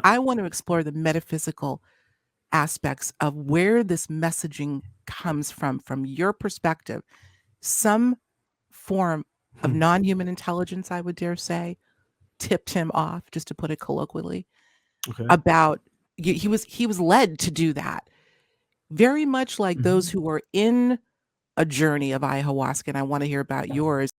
I want to explore the metaphysical aspects of where this messaging comes from your perspective. Some form of non-human intelligence, I would dare say, tipped him off, just to put it colloquially, Okay. about he was led to do that. Very much like those who were in a journey of ayahuasca, and I want to hear about yours.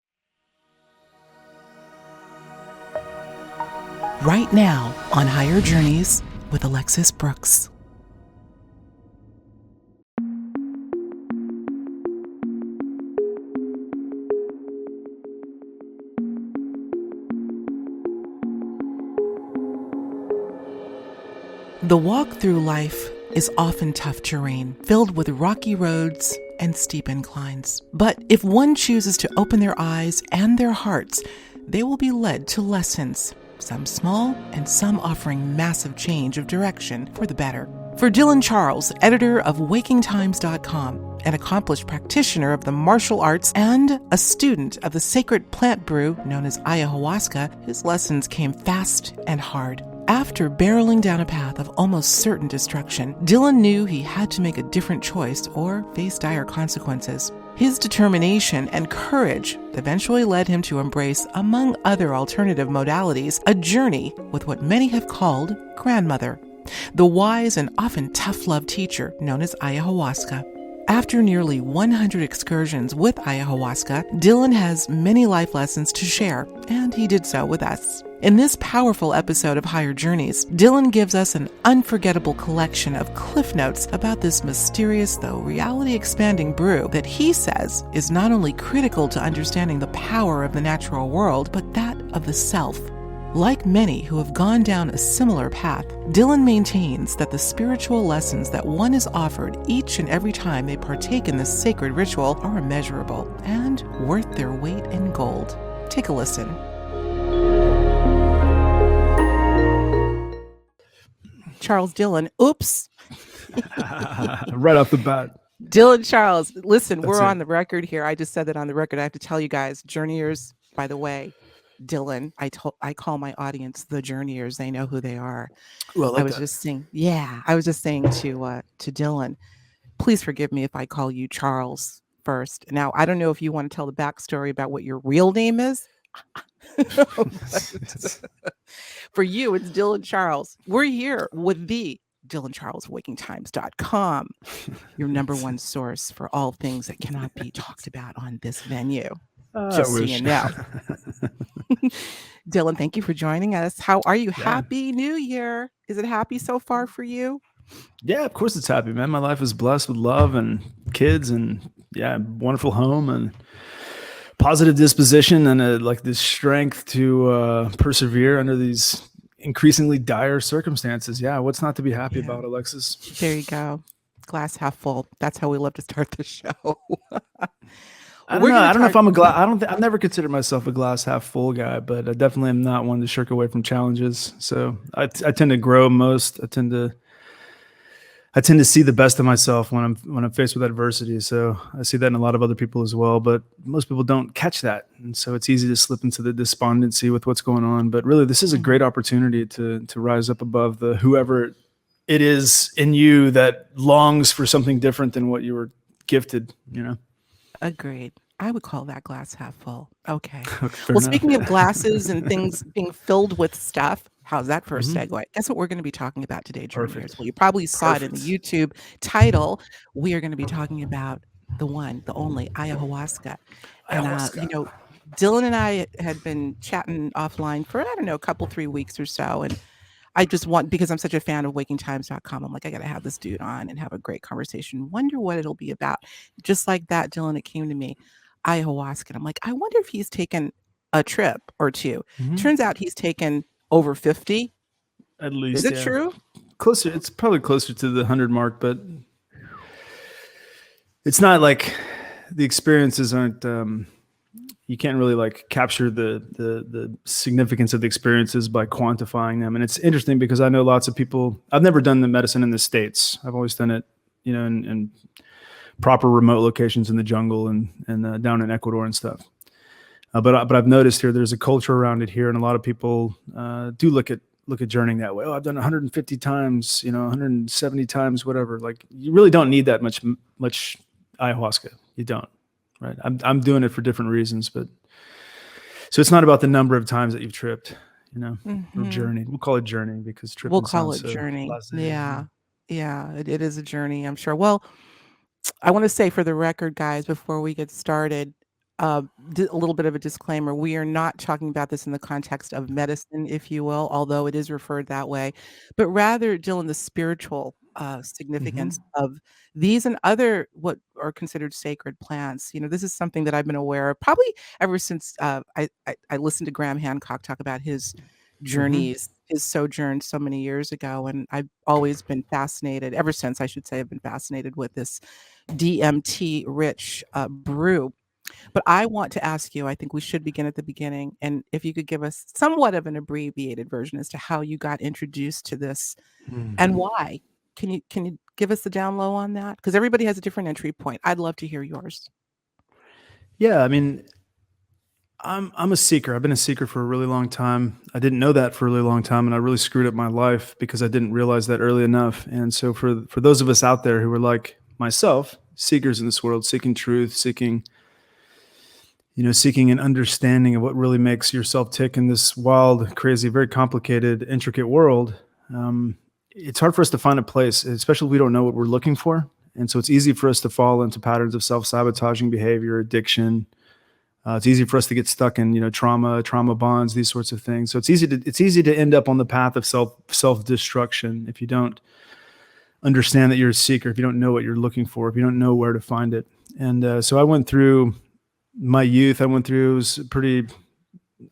Right now on Higher Journeys with Alexis Brooks. The walk through life is often tough terrain, filled with rocky roads and steep inclines. But if one chooses to open their eyes and their hearts, they will be led to lessons, some small and some offering massive change of direction for the better. For Dylan Charles, editor of WakingTimes.com, an accomplished practitioner of the martial arts and a student of the sacred plant brew known as ayahuasca, his lessons came fast and hard. After barreling down a path of almost certain destruction, Dylan knew he had to make a different choice or face dire consequences. His determination and courage eventually led him to embrace, among other alternative modalities, a journey with what many have called grandmother, the wise and often tough-love teacher known as ayahuasca. After nearly 100 excursions with ayahuasca, Dylan has many life lessons to share, and he did so with us. In this powerful episode of Higher Journeys, Dylan gives us an unforgettable collection of cliff notes about this mysterious, though reality-expanding brew that he says is not only critical to understanding the power of the natural world, but that of the self. Like many who have gone down a similar path, Dylan maintains that the spiritual lessons that one is offered each and every time they partake in this sacred ritual are immeasurable and worth their weight in gold. Take a listen. Charles Dylan. Oops. Right off the bat. Dylan Charles. Listen, we're on the record here. I just said that on the record. I have to tell you guys, Journeyers, by the way, Dylan, I call my audience the Journeyers. They know who they are. Well, I was just saying to Dylan, please forgive me if I call you Charles first. Now, I don't know if you want to tell the backstory about what your real name is. For you, it's Dylan Charles. We're here with the Dylan Charles, WakingTimes.com, your number one source for all things that cannot be talked about on this venue. Just so you know. Dylan, thank you for joining us. How are you? Yeah. Happy New Year. Is it happy so far for you? Yeah, of course it's happy, man. My life is blessed with love and kids and wonderful home and positive disposition and like this strength to persevere under these increasingly dire circumstances. Yeah, what's not to be happy about, Alexis? There you go. Glass half full. That's how we love to start the show. I don't know if I'm a glass. I've never considered myself a glass half full guy, but I definitely am not one to shirk away from challenges. So I tend to grow most. I tend to see the best of myself when I'm faced with adversity. So I see that in a lot of other people as well, but most people don't catch that. And so it's easy to slip into the despondency with what's going on. But really, this is a great opportunity to rise up above the whoever it is in you that longs for something different than what you were gifted, you know? Agreed. I would call that glass half full. Okay. Well, speaking of glasses and things being filled with stuff, how's that for a segue? Guess what we're going to be talking about today, Journeyers? Well, you probably saw it in the YouTube title. We are going to be talking about the one, the only ayahuasca. And, Dylan and I had been chatting offline for, a couple, 3 weeks or so. And I just because I'm such a fan of WakingTimes.com, I'm like, I got to have this dude on and have a great conversation. Wonder what it'll be about. Just like that, Dylan, it came to me, ayahuasca. And I'm like, I wonder if he's taken a trip or two. Turns out he's taken over 50. At least. Is it true? Closer. It's probably closer to the 100 mark, but it's not like the experiences aren't, you can't really like capture the significance of the experiences by quantifying them. And it's interesting because I know lots of people. I've never done the medicine in the States. I've always done it, in proper remote locations in the jungle and down in Ecuador and stuff. But I've noticed here there's a culture around it here, and a lot of people do look at look at journeying that way. Oh, I've done 150 times, 170 times, whatever. Like, you really don't need that much ayahuasca. You don't, right? I'm doing it for different reasons, but so it's not about the number of times that you've tripped, or journeyed. We'll call it journey because tripping We'll call sounds it so journey. blasé. Yeah, it is a journey, I'm sure. Well, I want to say for the record, guys, before we get started, a little bit of a disclaimer. We are not talking about this in the context of medicine, if you will, although it is referred that way, but rather deal in the spiritual significance of these and other what are considered sacred plants. This is something that I've been aware of probably ever since I listened to Graham Hancock talk about his journeys, his sojourn so many years ago. And I've always been fascinated, ever since, I should say, I've been fascinated with this DMT rich brew. But I want to ask you, I think we should begin at the beginning. And if you could give us somewhat of an abbreviated version as to how you got introduced to this and why. Can you give us the down low on that? Because everybody has a different entry point. I'd love to hear yours. Yeah, I mean, I'm a seeker. I've been a seeker for a really long time. I didn't know that for a really long time, and I really screwed up my life because I didn't realize that early enough. And so for those of us out there who are like myself, seekers in this world, seeking truth, seeking an understanding of what really makes yourself tick in this wild, crazy, very complicated, intricate world, it's hard for us to find a place, especially if we don't know what we're looking for. And so it's easy for us to fall into patterns of self-sabotaging behavior, addiction. It's easy for us to get stuck in, trauma bonds, these sorts of things. So it's easy to end up on the path of self-destruction if you don't understand that you're a seeker, if you don't know what you're looking for, if you don't know where to find it. And so I went through my youth. It was pretty.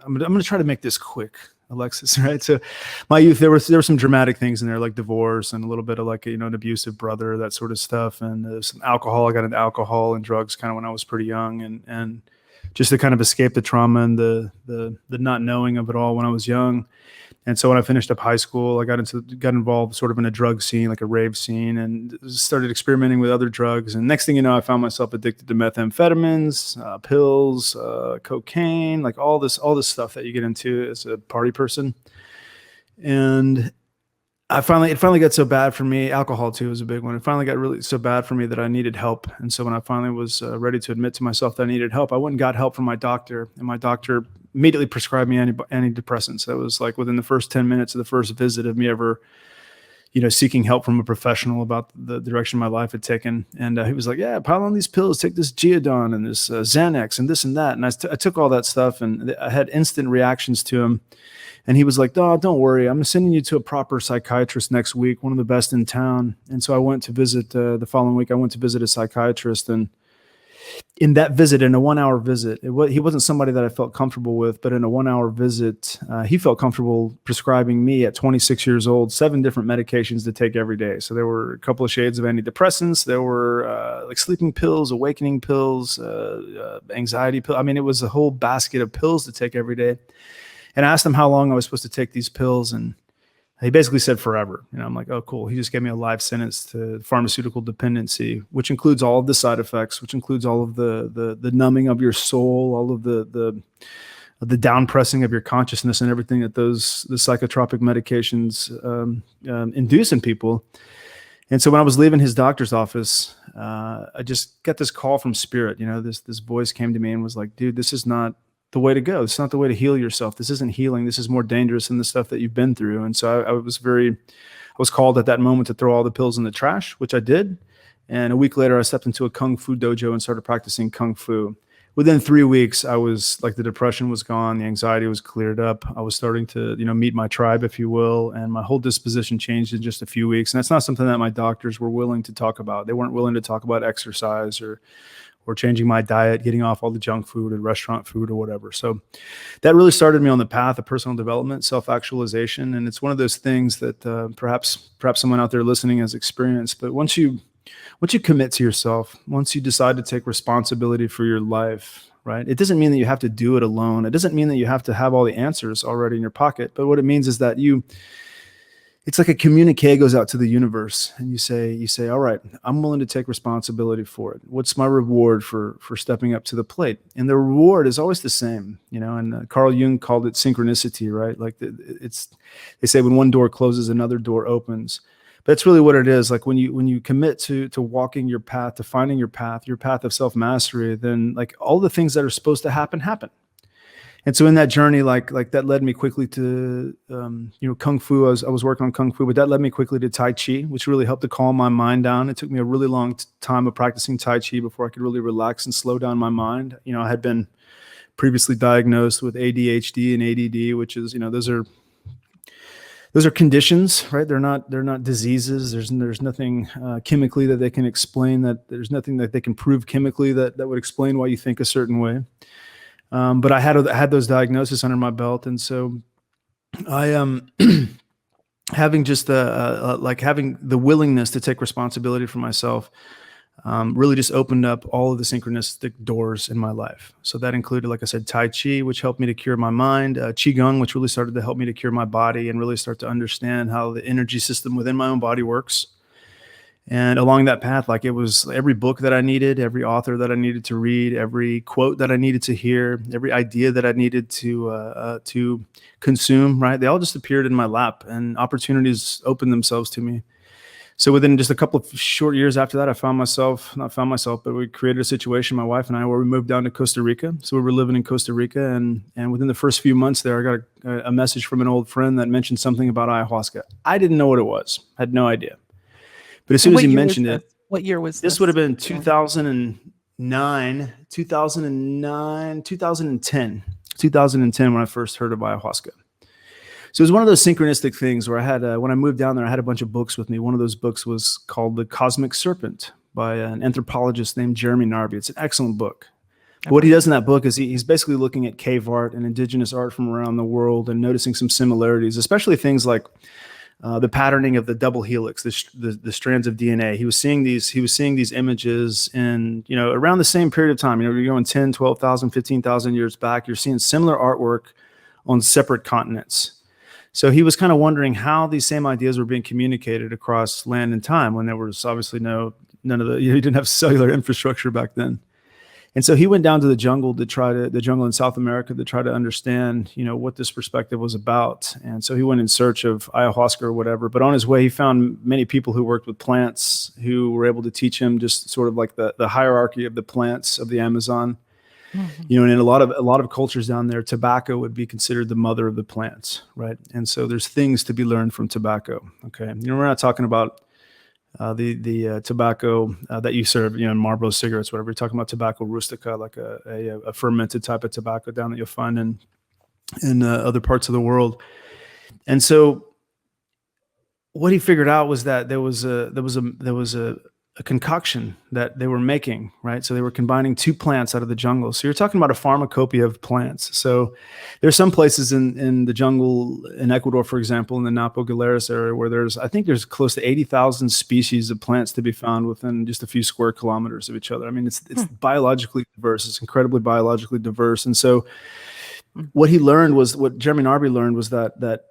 I'm going to try to make this quick, Alexis. Right. So my youth, there were some dramatic things in there, like divorce and a little bit of like an abusive brother, that sort of stuff, and some alcohol. I got into alcohol and drugs kind of when I was pretty young, and just to kind of escape the trauma and the not knowing of it all when I was young. And so when I finished up high school, I got involved sort of in a drug scene, like a rave scene, and started experimenting with other drugs. And next thing you know, I found myself addicted to methamphetamines, pills, cocaine, like all this stuff that you get into as a party person. And it finally got so bad for me. Alcohol too was a big one. It finally got really so bad for me that I needed help. And so when I finally was ready to admit to myself that I needed help, I went and got help from my doctor, and my doctor immediately prescribed me antidepressants. That was like within the first 10 minutes of the first visit of me ever, seeking help from a professional about the direction my life had taken. And he was like, yeah, pile on these pills, take this Geodon and this Xanax and this and that. And I took all that stuff, and I had instant reactions to him. And he was like, oh, don't worry, I'm sending you to a proper psychiatrist next week, one of the best in town. And so I went to visit the following week. I went to visit a psychiatrist, and in that visit, in a 1 hour visit, he wasn't somebody that I felt comfortable with, but in a 1 hour visit, he felt comfortable prescribing me at 26 years old, 7 different medications to take every day. So there were a couple of shades of antidepressants. There were like sleeping pills, awakening pills, anxiety pills. I mean, it was a whole basket of pills to take every day. And I asked him how long I was supposed to take these pills, and he basically said forever. I'm like, oh, cool. He just gave me a life sentence to pharmaceutical dependency, which includes all of the side effects, which includes all of the numbing of your soul, all of the down pressing of your consciousness, and everything that the psychotropic medications induce in people. And so when I was leaving his doctor's office, I just got this call from spirit. This voice came to me and was like, dude, this is not the way to go. It's not the way to heal yourself. This isn't healing. This is more dangerous than the stuff that you've been through. And so I was called at that moment to throw all the pills in the trash, which I did. And a week later, I stepped into a Kung Fu dojo and started practicing Kung Fu. Within 3 weeks, I was like, the depression was gone. The anxiety was cleared up. I was starting to, meet my tribe, if you will. And my whole disposition changed in just a few weeks. And that's not something that my doctors were willing to talk about. They weren't willing to talk about exercise or changing my diet, getting off all the junk food and restaurant food or whatever. So that really started me on the path of personal development, self-actualization. And it's one of those things that perhaps someone out there listening has experienced. But once you commit to yourself, once you decide to take responsibility for your life, right? It doesn't mean that you have to do it alone. It doesn't mean that you have to have all the answers already in your pocket. But what it means is that you it's like a communique goes out to the universe, and you say, all right, I'm willing to take responsibility for it. What's my reward for stepping up to the plate? And the reward is always the same, and Carl Jung called it synchronicity, right? Like they say when one door closes, another door opens. But that's really what it is. Like when you commit to walking your path, to finding your path of self-mastery, then like all the things that are supposed to happen. And so in that journey, like that led me quickly to, Kung Fu. I was working on Kung Fu, but that led me quickly to Tai Chi, which really helped to calm my mind down. It took me a really long time of practicing Tai Chi before I could really relax and slow down my mind. I had been previously diagnosed with ADHD and ADD, which is, those are conditions, right? They're not diseases. There's nothing chemically that they can explain, that there's nothing that they can prove chemically that would explain why you think a certain way. But I had those diagnoses under my belt, and so I having just having the willingness to take responsibility for myself really just opened up all of the synchronistic doors in my life. So that included, like I said, Tai Chi, which helped me to cure my mind, Qigong, which really started to help me to cure my body and really start to understand how the energy system within my own body works. And along that path, like it was every book that I needed, every author that I needed to read, every quote that I needed to hear, every idea that I needed to consume, right? They all just appeared in my lap, and opportunities opened themselves to me. So within just a couple of short years after that, but we created a situation, my wife and I, where we moved down to Costa Rica. So we were living in Costa Rica, and within the first few months there, I got a message from an old friend that mentioned something about ayahuasca. I didn't know what it was, had no idea. But as soon as he mentioned it, what year was this? Would have been 2010 when I first heard of ayahuasca. So it was one of those synchronistic things where I had, when I moved down there, I had a bunch of books with me. One of those books was called The Cosmic Serpent by an anthropologist named Jeremy Narby. It's an excellent book. What he does in that book is he's basically looking at cave art and indigenous art from around the world and noticing some similarities, especially things like the patterning of the double helix, the strands of DNA. He was seeing these images in, around the same period of time. You're going 10, 12,000, 15,000 years back. You're seeing similar artwork on separate continents. So he was kind of wondering how these same ideas were being communicated across land and time when there was obviously you didn't have cellular infrastructure back then. And so he went down to the jungle the jungle in South America to try to understand, what this perspective was about. And so he went in search of ayahuasca or whatever. But on his way, he found many people who worked with plants who were able to teach him just sort of like the hierarchy of the plants of the Amazon. Mm-hmm. And in a lot of cultures down there, tobacco would be considered the mother of the plants, right? And so there's things to be learned from tobacco. Okay, we're not talking about the tobacco that you serve, in Marlboro cigarettes, whatever. We're talking about tobacco rustica, like a fermented type of tobacco down that you'll find in other parts of the world. And so what he figured out was that there was a concoction that they were making, right? So they were combining two plants out of the jungle. So you're talking about a pharmacopoeia of plants. So there's some places in the jungle in Ecuador, for example, in the Napo Galeras area, where there's close to 80,000 species of plants to be found within just a few square kilometers of each other. I mean, it's biologically diverse. It's incredibly biologically diverse. And so what Jeremy Narby learned was that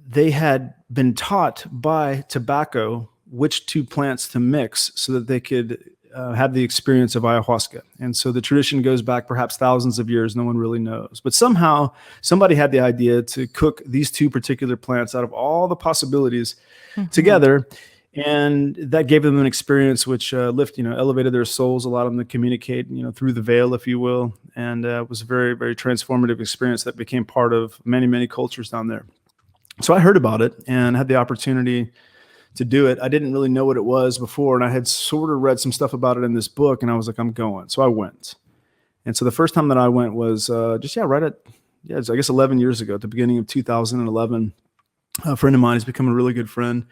they had been taught by tobacco which two plants to mix so that they could have the experience of ayahuasca. And so the tradition goes back perhaps thousands of years. No one really knows. But somehow somebody had the idea to cook these two particular plants out of all the possibilities together. And that gave them an experience which elevated their souls, allowed them to communicate, through the veil, if you will. And it was a very, very transformative experience that became part of many, many cultures down there. So I heard about it and had the opportunity to do it. I didn't really know what it was before, and I had sort of read some stuff about it in this book, and I was like, I'm going. So I went. And so the first time that I went was it's 11 years ago, at the beginning of 2011. A friend of mine has become a really good friend.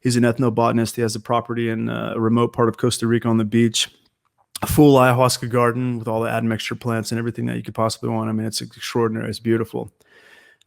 He's an ethnobotanist. He has a property in a remote part of Costa Rica on the beach, a full ayahuasca garden with all the admixture plants and everything that you could possibly want. I mean, it's extraordinary. It's beautiful.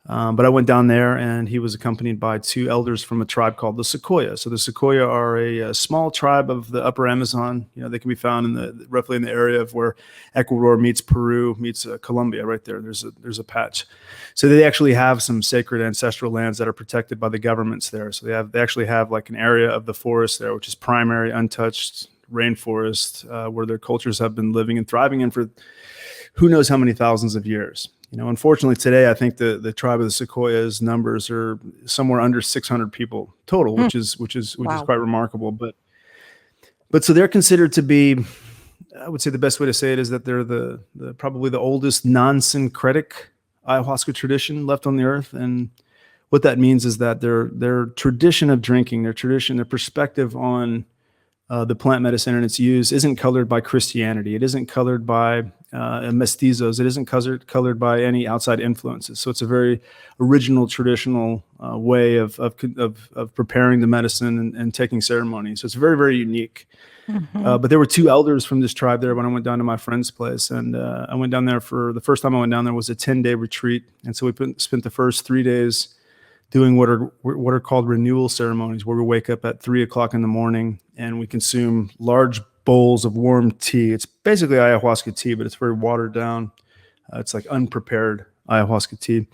But I went down there, and he was accompanied by 2 elders from a tribe called the Sequoia. So the Sequoia are a small tribe of the upper Amazon. They can be found roughly in the area of where Ecuador meets Peru, meets Colombia, right there. There's a patch. So they actually have some sacred ancestral lands that are protected by the governments there. So they actually have like an area of the forest there, which is primary, untouched rainforest, where their cultures have been living and thriving in for who knows how many thousands of years. Unfortunately today, I think the tribe of the Sequoias numbers are somewhere under 600 people total, which is Wow. quite remarkable. But so they're considered to be, I would say the best way to say it is that they're the probably the oldest non-syncretic ayahuasca tradition left on the earth. And what that means is that their tradition of drinking, their perspective on the plant medicine and its use isn't colored by Christianity. It isn't colored by mestizos. It isn't colored by any outside influences. So it's a very original, traditional way of preparing the medicine and taking ceremony. So it's very, very unique. But there were 2 elders from this tribe there when I went down to my friend's place. And I went down there for the first time I went down there was a 10-day retreat. And so we spent the first 3 days doing what are called renewal ceremonies, where we wake up at 3 o'clock in the morning and we consume large bowls of warm tea. It's basically ayahuasca tea, but it's very watered down. It's like unprepared ayahuasca tea.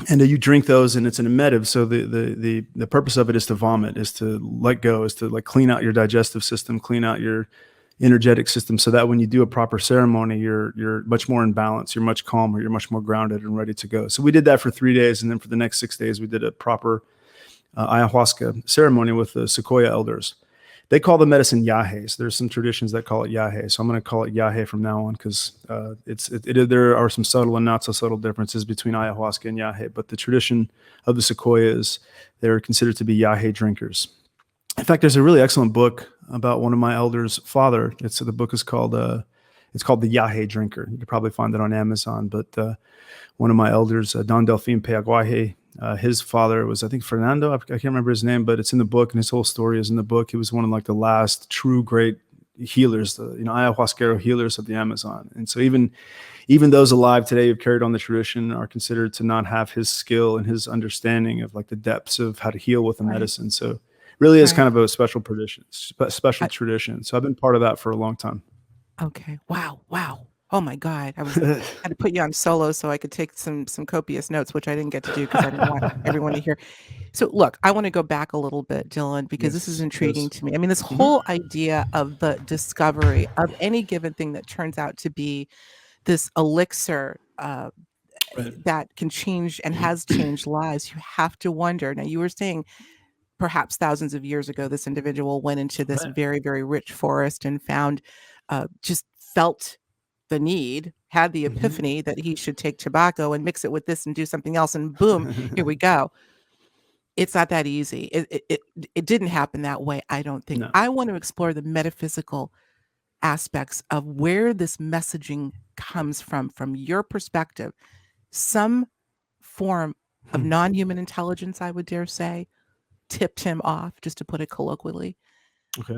And you drink those, and it's an emetic. So the purpose of it is to vomit, is to let go, is to like clean out your digestive system, clean out your energetic system, so that when you do a proper ceremony, you're much more in balance, you're much calmer, you're much more grounded and ready to go. So we did that for 3 days, and then for the next 6 days, we did a proper ayahuasca ceremony with the Sequoia elders. They call the medicine yahe. There's some traditions that call it yahe, so I'm going to call it yahe from now on because there are some subtle and not so subtle differences between ayahuasca and yahe. But the tradition of the Sequoias, they're considered to be yahe drinkers. In fact, there's a really excellent book about one of my elders' father. The book is called the Yahe Drinker. You could probably find it on Amazon. But one of my elders, Don Delfin Peaguaje, his father was, I think, Fernando. I can't remember his name, but it's in the book, and his whole story is in the book. He was one of like the last true great healers, ayahuasquero healers of the Amazon. And so even those alive today who've carried on the tradition are considered to not have his skill and his understanding of like the depths of how to heal with the medicine. So really is kind of a special tradition. So I've been part of that for a long time. Okay. Wow. Oh my God. I had to put you on solo so I could take some copious notes, which I didn't get to do because I didn't want everyone to hear. So look, I want to go back a little bit, Dylan, because this is intriguing to me. I mean, this whole idea of the discovery of any given thing that turns out to be this elixir that can change and has changed lives. You have to wonder. Now, you were saying perhaps thousands of years ago, this individual went into this very, very rich forest and just felt the need, had the epiphany that he should take tobacco and mix it with this and do something else, and boom, here we go. It's not that easy. It didn't happen that way, I don't think. No. I want to explore the metaphysical aspects of where this messaging comes from your perspective. Some form of non-human intelligence, I would dare say, tipped him off, just to put it colloquially,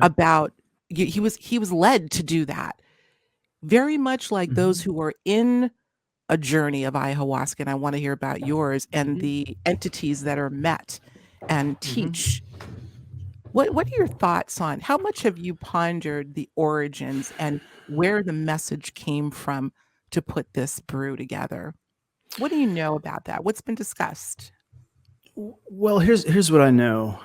about he was led to do that. Very much like those who are in a journey of ayahuasca, and I want to hear about yours and the entities that are met and teach. What are your thoughts on how much have you pondered the origins and where the message came from to put this brew together? What do you know about that? What's been discussed? Well, here's what I know.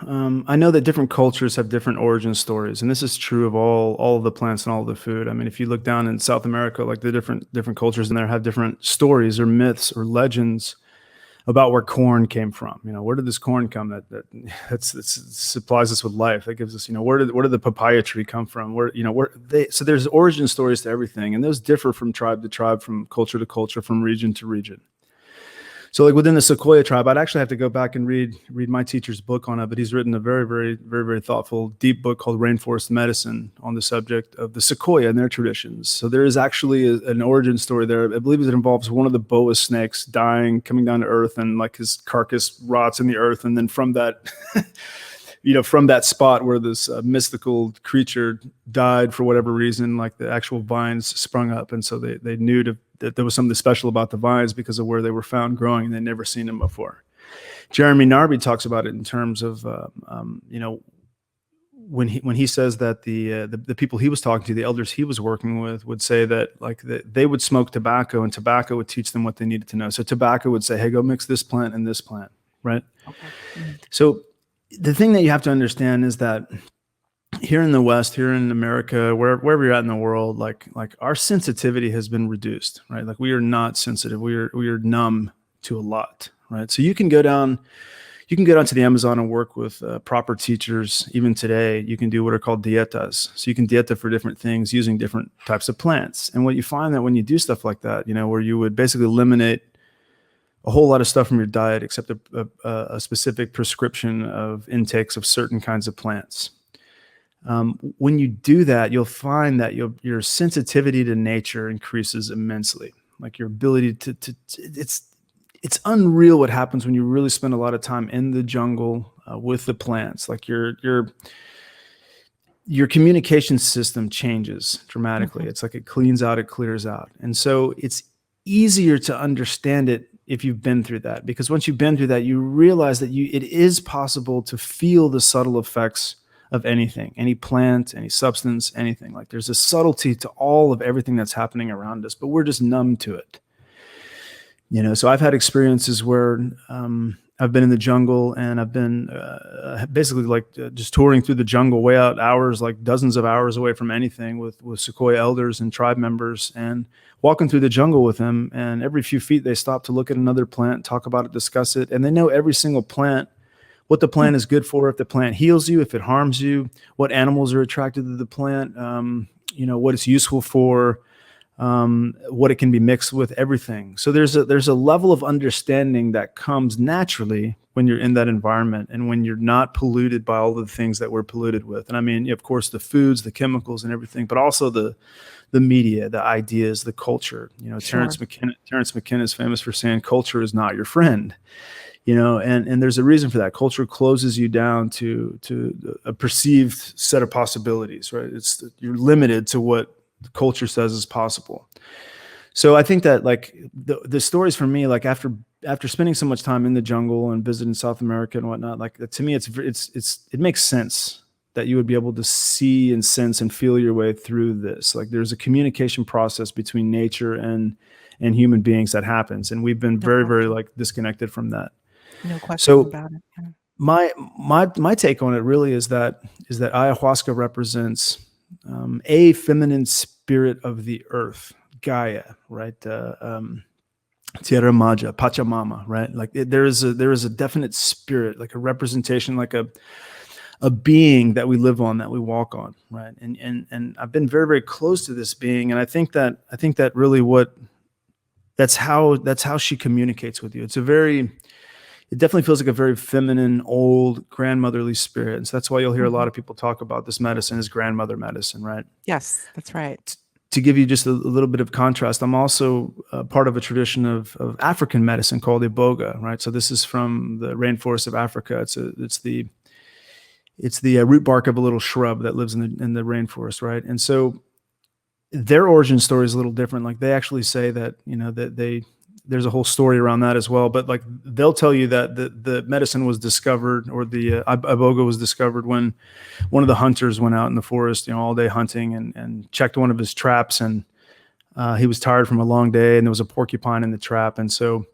I know that different cultures have different origin stories, and this is true of all of the plants and all of the food. I mean, if you look down in South America, like the different cultures in there have different stories or myths or legends about where corn came from. Where did this corn come that supplies us with life? That gives us, where did the papaya tree come from? So there's origin stories to everything, and those differ from tribe to tribe, from culture to culture, from region to region. So like within the Sequoia tribe, I'd actually have to go back and read my teacher's book on it, but he's written a very, very, very, very thoughtful, deep book called Rainforest Medicine on the subject of the Sequoia and their traditions. So there is actually an origin story there. I believe it involves one of the boa snakes dying, coming down to earth, and like his carcass rots in the earth. And then from that, from that spot where this mystical creature died for whatever reason, like the actual vines sprung up. And so they knew to that there was something special about the vines because of where they were found growing, and they'd never seen them before. Jeremy Narby talks about it in terms of, when he says that the people he was talking to, the elders he was working with, would say that like they would smoke tobacco, and tobacco would teach them what they needed to know. So tobacco would say, hey, go mix this plant and this plant, right? Okay. Mm-hmm. So the thing that you have to understand is that here in the West, here in America, wherever you're at in the world, like our sensitivity has been reduced, right? Like we are not sensitive. We are numb to a lot, right? So you can go down to the Amazon and work with proper teachers. Even today, you can do what are called dietas. So you can dieta for different things using different types of plants. And what you find that when you do stuff like that, where you would basically eliminate a whole lot of stuff from your diet, except a specific prescription of intakes of certain kinds of plants. When you do that, you'll find that your sensitivity to nature increases immensely. Like your ability it's unreal what happens when you really spend a lot of time in the jungle with the plants. Like your communication system changes dramatically. Mm-hmm. It's like it cleans out, it clears out. And so it's easier to understand it if you've been through that, because once you've been through that, you realize that it is possible to feel the subtle effects of anything, any plant, any substance, anything. Like there's a subtlety to all of everything that's happening around us, but we're just numb to it. So I've had experiences where I've been in the jungle, and I've been basically just touring through the jungle way out hours, like dozens of hours away from anything, with Sequoia elders and tribe members, and walking through the jungle with them. And every few feet they stop to look at another plant, talk about it, discuss it. And they know every single plant, what the plant is good for, if the plant heals you, if it harms you, what animals are attracted to the plant, what it's useful for, what it can be mixed with, everything. So there's a level of understanding that comes naturally when you're in that environment, and when you're not polluted by all of the things that we're polluted with. And I mean, of course, the foods, the chemicals and everything, but also the media, the ideas, the culture. Sure. Terrence McKenna is famous for saying culture is not your friend. And there's a reason for that. Culture closes you down to a perceived set of possibilities, right? You're limited to what the culture says is possible. So I think that like the stories for me, like after spending so much time in the jungle and visiting South America and whatnot, like to me, it makes sense that you would be able to see and sense and feel your way through this. Like there's a communication process between nature and human beings that happens, and we've been very, very like disconnected from that. No question about it. Yeah. My take on it really is that ayahuasca represents a feminine spirit of the earth, Gaia, right? Tierra Madre, Pachamama, right? Like there is a definite spirit, like a representation, like a being that we live on, that we walk on, right? And I've been very, very close to this being, and I think that really that's how she communicates with you. It definitely feels like a very feminine, old, grandmotherly spirit. And so that's why you'll hear a lot of people talk about this medicine as grandmother medicine, right? Yes, that's right. To give you just a little bit of contrast, I'm also part of a tradition of African medicine called Iboga, right? So this is from the rainforest of Africa. It's the root bark of a little shrub that lives in the rainforest, right? And so their origin story is a little different. Like they actually say that, there's a whole story around that as well. But like they'll tell you that the medicine was discovered, or the Iboga was discovered when one of the hunters went out in the forest, all day hunting, and checked one of his traps, and he was tired from a long day, and there was a porcupine in the trap. And so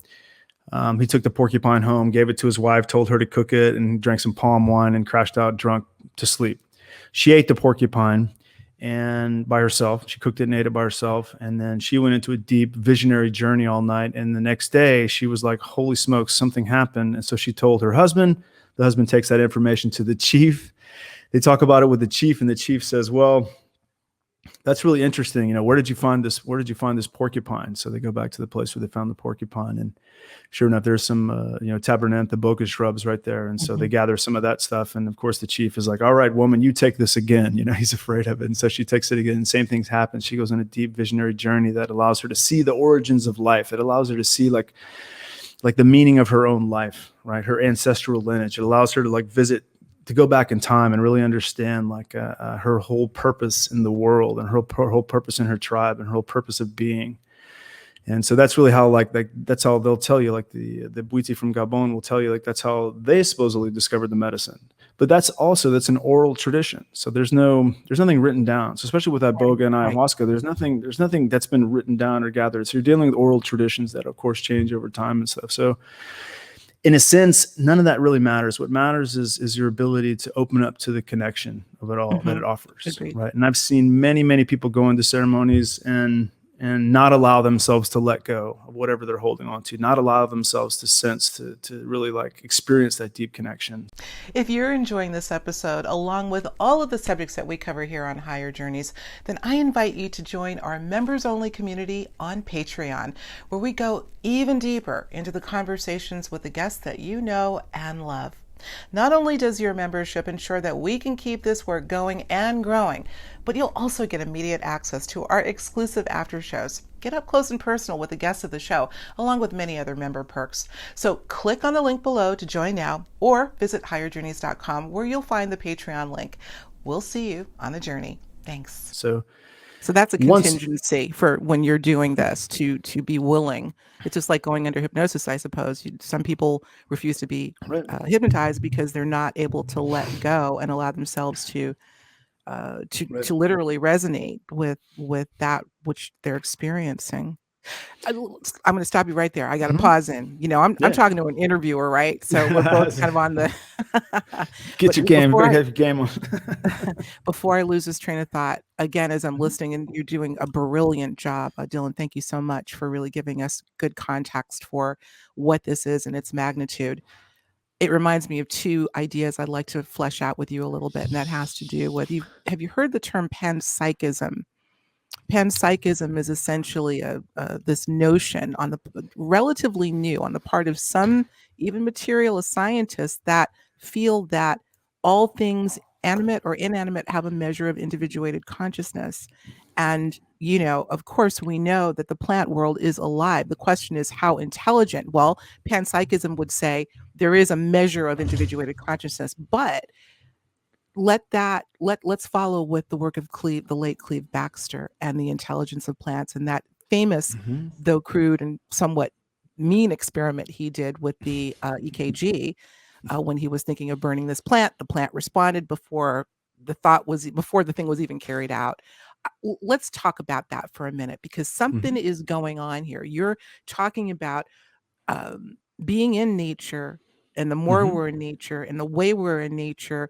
he took the porcupine home, gave it to his wife, told her to cook it, and drank some palm wine and crashed out drunk to sleep. She ate the porcupine, and by herself, she cooked it and ate it by herself. And then she went into a deep visionary journey all night. And the next day she was like, holy smokes, something happened. And so she told her husband. The husband takes that information to the chief. They talk about it with the chief, and the chief says, well, that's really interesting. Where did you find this porcupine? So they go back to the place where they found the porcupine, and sure enough, there's some, tabernanthe boca shrubs right there. And so they gather some of that stuff. And of course the chief is like, all right, woman, you take this again. He's afraid of it. And so she takes it again, and same things happen. She goes on a deep visionary journey that allows her to see the origins of life. It allows her to see like the meaning of her own life, right? Her ancestral lineage. It allows her to go back in time and really understand her whole purpose in the world, and her whole purpose in her tribe, and her whole purpose of being. And so that's really how like that's how they'll tell you, like the Bwiti from Gabon will tell you, like that's how they supposedly discovered the medicine. But that's an oral tradition. So there's nothing written down. So especially with iboga and ayahuasca, there's nothing that's been written down or gathered. So you're dealing with oral traditions that of course change over time and stuff. So in a sense, none of that really matters. What matters is your ability to open up to the connection of it all that it offers. Agreed. Right. And I've seen many people go into ceremonies and not allow themselves to let go of whatever they're holding on to, not allow themselves to sense, to really like experience that deep connection. If you're enjoying this episode, along with all of the subjects that we cover here on Higher Journeys, then I invite you to join our members-only community on Patreon, where we go even deeper into the conversations with the guests that you know and love. Not only does your membership ensure that we can keep this work going and growing, but you'll also get immediate access to our exclusive after shows. Get up close and personal with the guests of the show, along with many other member perks. So click on the link below to join now, or visit higherjourneys.com where you'll find the Patreon link. We'll see you on the journey. Thanks. So that's a contingency for when you're doing this, to be willing. It's just like going under hypnosis, I suppose. Some people refuse to be hypnotized because they're not able to let go and allow themselves to literally resonate with that which they're experiencing. I'm going to stop you right there. I got to pause in. I'm talking to an interviewer, right? So we're both kind of on the get your game. Have your game on. Before I lose this train of thought, again, as I'm listening, and you're doing a brilliant job, Dylan. Thank you so much for really giving us good context for what this is and its magnitude. It reminds me of two ideas I'd like to flesh out with you a little bit, and that has to do with have you heard the term panpsychism? Panpsychism is essentially this notion relatively new on the part of some even materialist scientists that feel that all things animate or inanimate have a measure of individuated consciousness. And, of course, we know that the plant world is alive. The question is how intelligent. Well, panpsychism would say there is a measure of individuated consciousness, but let's follow with the work of the late Cleve Baxter and the intelligence of plants, and that famous, though crude and somewhat mean experiment he did with the EKG when he was thinking of burning this plant. The plant responded before the thing was even carried out. Let's talk about that for a minute, because something is going on here. You're talking about being in nature, and the more we're in nature and the way we're in nature,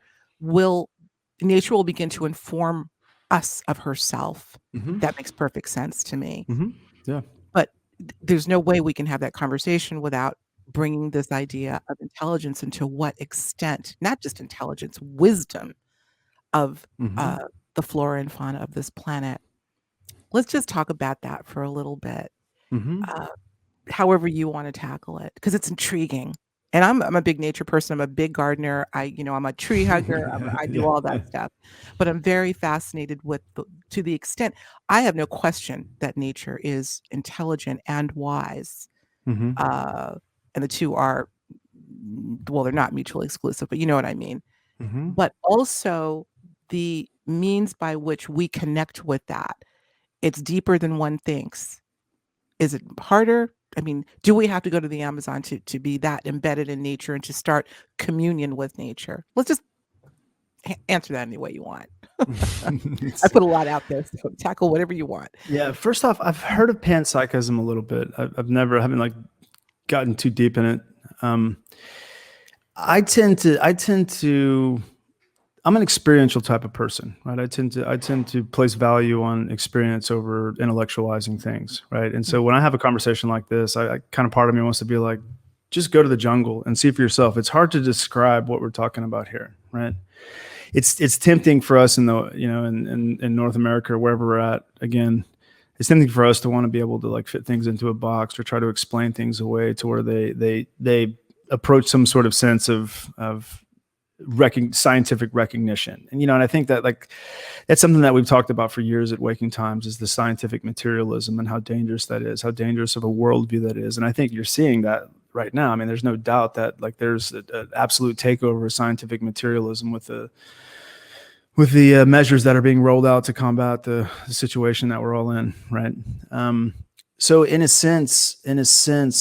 nature will begin to inform us of herself. That makes perfect sense to me. Yeah. But there's no way we can have that conversation without bringing this idea of intelligence, and to what extent, not just intelligence, wisdom of the flora and fauna of this planet. Let's just talk about that for a little bit. However you want to tackle it, because it's intriguing. And I'm a big nature person. I'm a big gardener. I'm a tree hugger. I do all that stuff. But I'm very fascinated to the extent, I have no question that nature is intelligent and wise. And the two are, well, they're not mutually exclusive, but you know what I mean. But also the means by which we connect with that. It's deeper than one thinks. Is it harder? I mean, do we have to go to the Amazon to be that embedded in nature and to start communion with nature? Let's just answer that any way you want. I put a lot out there, so tackle whatever you want. Yeah. First off, I've heard of panpsychism a little bit. I haven't like gotten too deep in it. I'm an experiential type of person, right? I tend to place value on experience over intellectualizing things, right? And so when I have a conversation like this, I kind of, part of me wants to be like, just go to the jungle and see for yourself. It's hard to describe what we're talking about here, right? It's tempting for us in North America or wherever we're at. Again, it's tempting for us to want to be able to like fit things into a box or try to explain things away to where they approach some sort of sense of scientific recognition. And I think that like that's something that we've talked about for years at Waking Times, is the scientific materialism and how dangerous that is, how dangerous of a worldview that is. And I think you're seeing that right now. I mean, there's no doubt that like there's an absolute takeover of scientific materialism with the measures that are being rolled out to combat the situation that we're all in, right? So in a sense,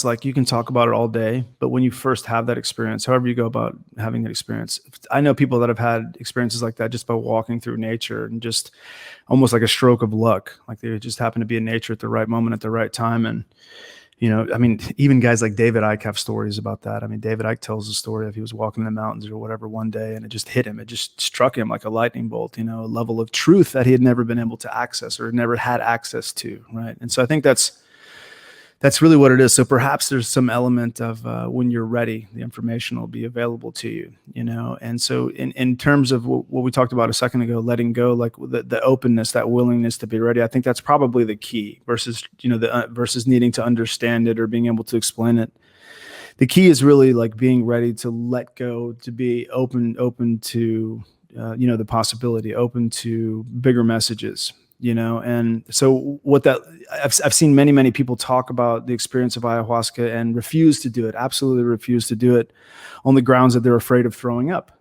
like you can talk about it all day, but when you first have that experience, however you go about having that experience, I know people that have had experiences like that just by walking through nature and just almost like a stroke of luck. Like they just happen to be in nature at the right moment at the right time. And, you know, I mean, even guys like David Icke have stories about that. I mean, David Icke tells the story of he was walking in the mountains or whatever one day and it just hit him. It just struck him like a lightning bolt, you know, a level of truth that he had never been able to access or never had access to. Right. And so I think that's really what it is. So perhaps there's some element of when you're ready, the information will be available to you, you know? And so in terms of what we talked about a second ago, letting go, like the openness, that willingness to be ready, I think that's probably the key versus, you know, versus needing to understand it or being able to explain it. The key is really like being ready to let go, to be open to, you know, the possibility, open to bigger messages, you know? And so I've seen many people talk about the experience of ayahuasca and refuse to do it, absolutely refuse to do it on the grounds that they're afraid of throwing up,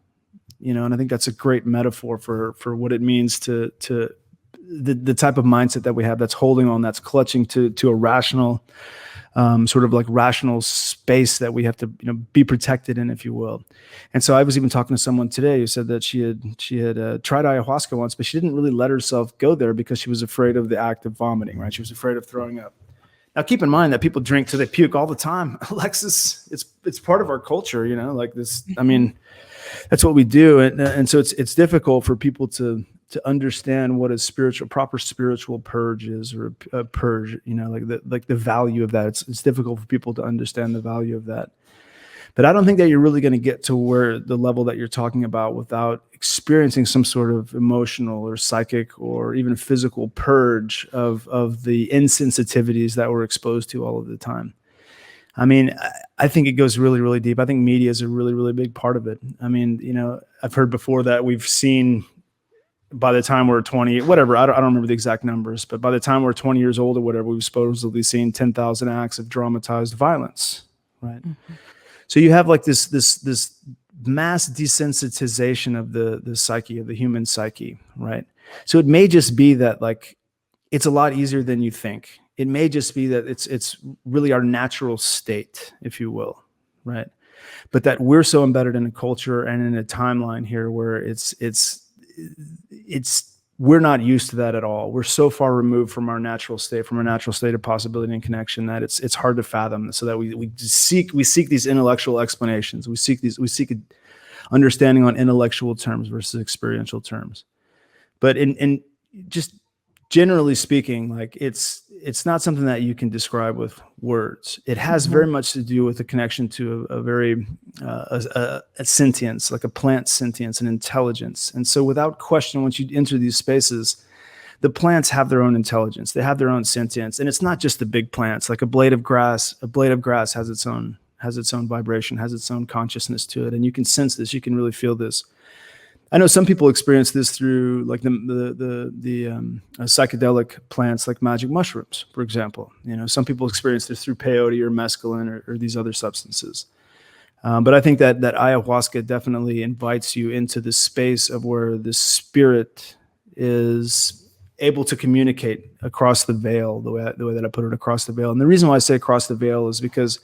you know? And I think that's a great metaphor for what it means to the type of mindset that we have that's holding on, that's clutching to a rational, sort of like rational space that we have to, you know, be protected in, if you will. And so I was even talking to someone today who said that she had tried ayahuasca once, but she didn't really let herself go there because she was afraid of the act of vomiting, right? She was afraid of throwing up. Now, keep in mind that people drink till they puke all the time. Alexis, it's part of our culture, you know, like this. I mean, that's what we do. And so it's difficult for people to understand what a proper spiritual purge is, or a purge, you know, like the value of that. It's difficult for people to understand the value of that. But I don't think that you're really going to get to where the level that you're talking about without experiencing some sort of emotional or psychic or even physical purge of the insensitivities that we're exposed to all of the time. I mean, I think it goes really, really deep. I think media is a really, really big part of it. I mean, you know, I've heard before that we've seen, by the time we're 20, whatever, I don't remember the exact numbers, but by the time we're 20 years old or whatever, we've supposedly seen 10,000 acts of dramatized violence, right? Mm-hmm. So you have like this mass desensitization of the psyche, of the human psyche, right? So it may just be that like it's a lot easier than you think. It may just be that it's really our natural state, if you will, right? But that we're so embedded in a culture and in a timeline here where we're not used to that at all. We're so far removed from our natural state of possibility and connection that it's hard to fathom. So that we seek these intellectual explanations. We seek understanding on intellectual terms versus experiential terms. But in just generally speaking, like it's not something that you can describe with words. It has very much to do with a connection to a very a sentience, like a plant sentience and intelligence. And so without question, once you enter these spaces, the plants have their own intelligence. They have their own sentience. And it's not just the big plants. Like a blade of grass has its own vibration, has its own consciousness to it. And you can sense this, you can really feel this. I know some people experience this through like the psychedelic plants like magic mushrooms, for example. You know, some people experience this through peyote or mescaline or these other substances. But I think that ayahuasca definitely invites you into the space of where the spirit is able to communicate across the veil, the way that I put it, across the veil. And the reason why I say across the veil is because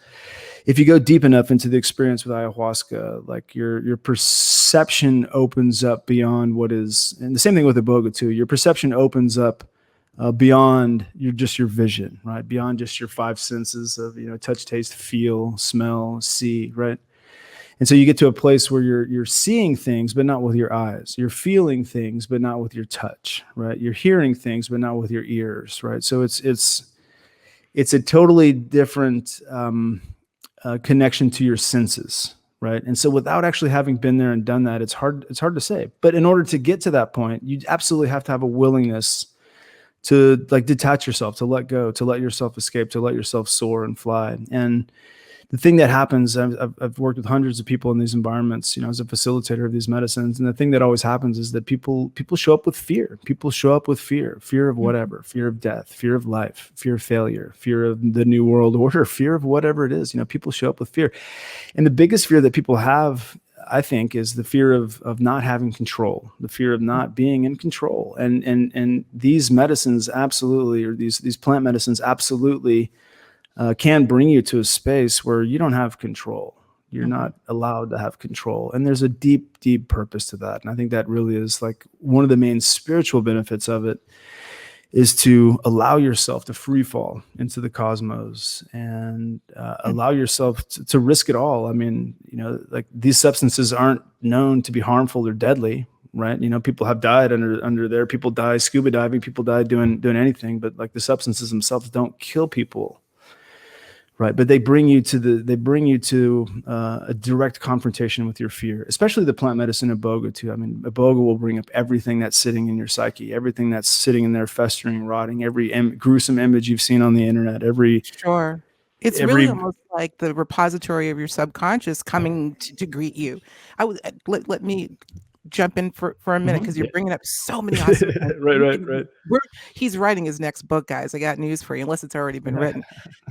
if you go deep enough into the experience with ayahuasca, like your perception opens up beyond what is, and the same thing with iboga too. Your perception opens up beyond your vision, right? Beyond just your five senses of, you know, touch, taste, feel, smell, see, right? And so you get to a place where you're seeing things, but not with your eyes. You're feeling things, but not with your touch, right? You're hearing things, but not with your ears, right? So it's a totally different connection to your senses, right? And so without actually having been there and done that, it's hard to say. But in order to get to that point, you absolutely have to have a willingness to like detach yourself, to let go, to let yourself escape, to let yourself soar and fly. And the thing that happens, I've worked with hundreds of people in these environments, you know, as a facilitator of these medicines. And the thing that always happens is that people show up with fear. People show up with fear of whatever, fear of death, fear of life, fear of failure, fear of the new world order, fear of whatever it is. You know, people show up with fear. And the biggest fear that people have I think, is the fear of not having control, the fear of not being in control. And these medicines absolutely, or these plant medicines absolutely can bring you to a space where you don't have control. You're not allowed to have control. And there's a deep, deep purpose to that. And I think that really is like one of the main spiritual benefits of it, is to allow yourself to free fall into the cosmos and allow yourself to risk it all. I mean, like these substances aren't known to be harmful or deadly, right? People have died under there. People die scuba diving. People die doing anything. But like the substances themselves don't kill people, right? But they bring you to a direct confrontation with your fear, especially the plant medicine iboga too. I mean, iboga will bring up everything that's sitting in your psyche, everything that's sitting in there, festering, rotting, every gruesome image you've seen on the internet, Sure. It's really almost like the repository of your subconscious coming to greet you. Let me jump in for a minute, because you're bringing up so many awesome things. Right. He's writing his next book, guys. I got news for you, unless it's already been written.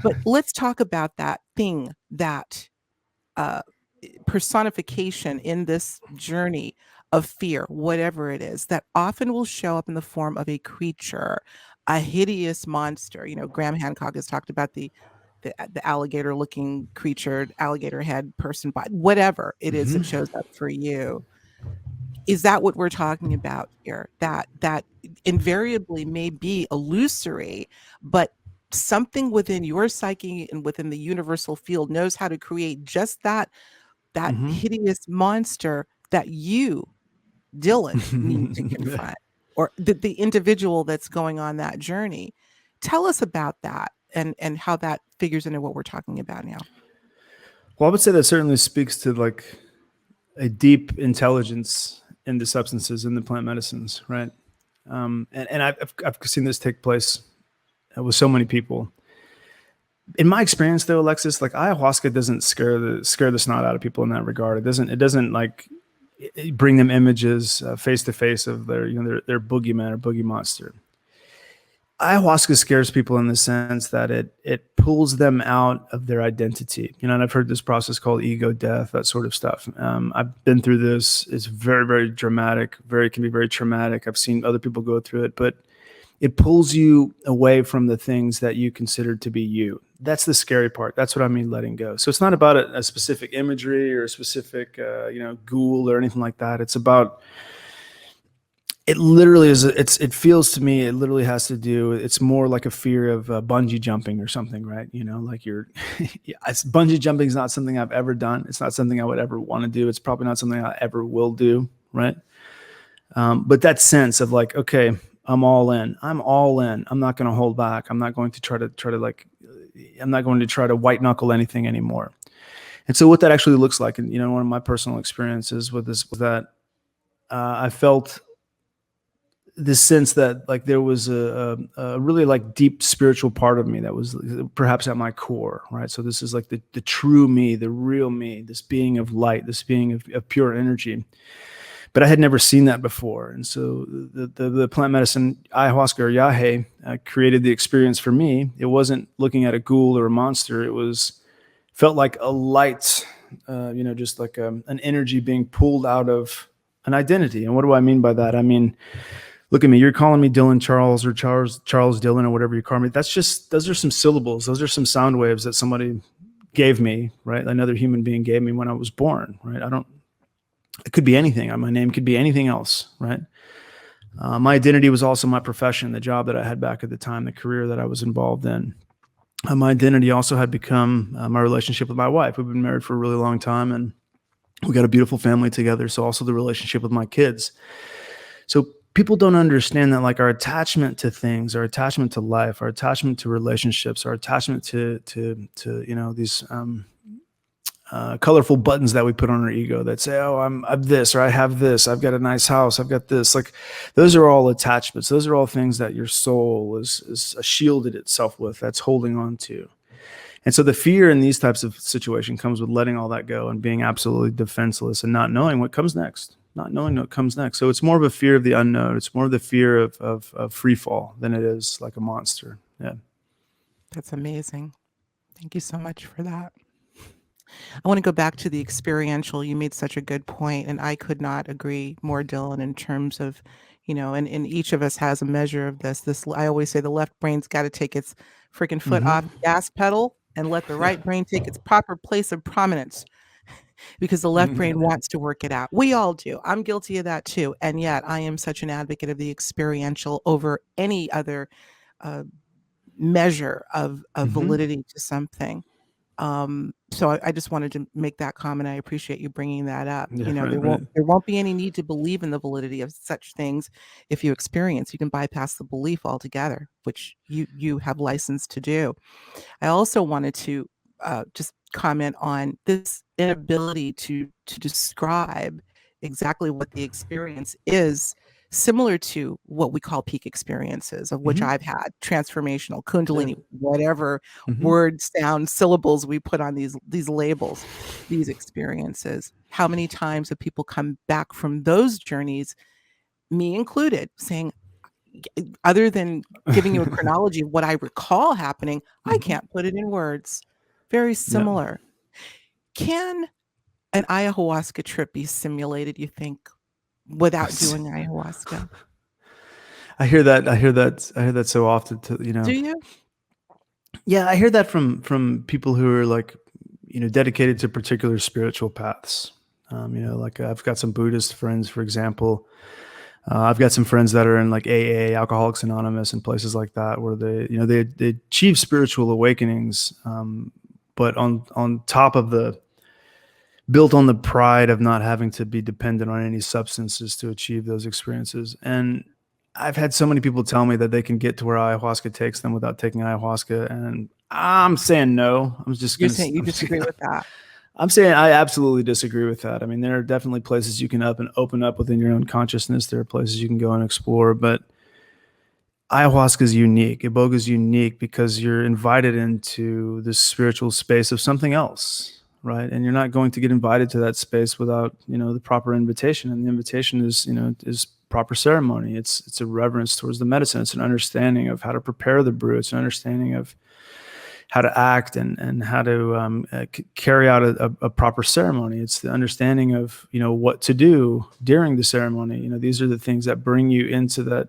But let's talk about that thing, that personification in this journey of fear, whatever it is, that often will show up in the form of a creature, a hideous monster. Graham Hancock has talked about the alligator looking creature, alligator head, person body, whatever it is that shows up for you. Is that what we're talking about here? That invariably may be illusory, but something within your psyche and within the universal field knows how to create just that hideous monster that you, Dylan, need to confront, or the individual that's going on that journey. Tell us about that and how that figures into what we're talking about now. Well, I would say that certainly speaks to like a deep intelligence in the substances, in the plant medicines, right? And I've seen this take place with so many people. In my experience, though, Alexis, like ayahuasca doesn't scare the snot out of people in that regard. It doesn't like bring them images face to face of their boogeyman or boogie monster. Ayahuasca scares people in the sense that it pulls them out of their identity. And I've heard this process called ego death, that sort of stuff. I've been through this. It's very, very dramatic, can be very traumatic. I've seen other people go through it, but it pulls you away from the things that you consider to be you. That's the scary part. That's what I mean, letting go. So it's not about a specific imagery or a specific, ghoul or anything like that. It's about, it literally is. It feels to me, it literally has to do, it's more like a fear of bungee jumping or something, right? Like bungee jumping is not something I've ever done. It's not something I would ever want to do. It's probably not something I ever will do, right? But that sense of like, okay, I'm all in. I'm not going to hold back. I'm not going to try to white knuckle anything anymore. And so what that actually looks like, and one of my personal experiences with this was that I felt this sense that like there was a really like deep spiritual part of me that was perhaps at my core, right? So this is like the true me, the real me, this being of light, this being of pure energy. But I had never seen that before. And so the plant medicine, ayahuasca or yahe, created the experience for me. It wasn't looking at a ghoul or a monster. It felt like a light, just like an energy being pulled out of an identity. And what do I mean by that? I mean, look at me, you're calling me Dylan Charles or Charles Dylan or whatever you call me. Those are some syllables. Those are some sound waves that somebody gave me, right? Another human being gave me when I was born, right? It could be anything. My name could be anything else, right? My identity was also my profession, the job that I had back at the time, the career that I was involved in. My identity also had become my relationship with my wife. We've been married for a really long time, and we got a beautiful family together. So also the relationship with my kids. So people don't understand that like our attachment to things, our attachment to life, our attachment to relationships, our attachment to these colorful buttons that we put on our ego that say, oh, I'm this, or I have this, I've got a nice house, I've got this. Like those are all attachments. Those are all things that your soul is shielded itself with, that's holding on to. And so the fear in these types of situations comes with letting all that go and being absolutely defenseless and not knowing what comes next. So it's more of a fear of the unknown. It's more of the fear of free fall than it is like a monster. Yeah. That's amazing. Thank you so much for that. I want to go back to the experiential. You made such a good point, and I could not agree more, Dylan, in terms of, and each of us has a measure of this. I always say the left brain's got to take its freaking foot off the gas pedal and let the right brain take its proper place of prominence, because the left brain wants to work it out. We all do. I'm guilty of that too. And yet I am such an advocate of the experiential over any other measure of validity to something. So I just wanted to make that comment. I appreciate you bringing that up. Yeah, There won't be any need to believe in the validity of such things. If you experience, you can bypass the belief altogether, which you have license to do. I also wanted to just comment on this inability to describe exactly what the experience is, similar to what we call peak experiences, of which I've had, transformational, kundalini, whatever word, sound, syllables we put on these labels, these experiences. How many times have people come back from those journeys, me included, saying, other than giving you a chronology of what I recall happening, I can't put it in words. Very similar. Can an ayahuasca trip be simulated, you think, without doing ayahuasca? I hear that so often. Do you? Yeah, I hear that from people who are like, dedicated to particular spiritual paths. Like I've got some Buddhist friends, for example. I've got some friends that are in like AA, Alcoholics Anonymous, and places like that, where they achieve spiritual awakenings, but on top of built on the pride of not having to be dependent on any substances to achieve those experiences. And I've had so many people tell me that they can get to where ayahuasca takes them without taking ayahuasca, and I'm saying no. You're saying you disagree with that? I'm saying I absolutely disagree with that. I mean, there are definitely places you can open up within your own consciousness. There are places you can go and explore, but ayahuasca is unique. Iboga is unique because you're invited into this spiritual space of something else, right? And you're not going to get invited to that space without, the proper invitation. And the invitation is proper ceremony. It's a reverence towards the medicine. It's an understanding of how to prepare the brew. It's an understanding of how to act and how to carry out a proper ceremony. It's the understanding of, what to do during the ceremony. These are the things that bring you into that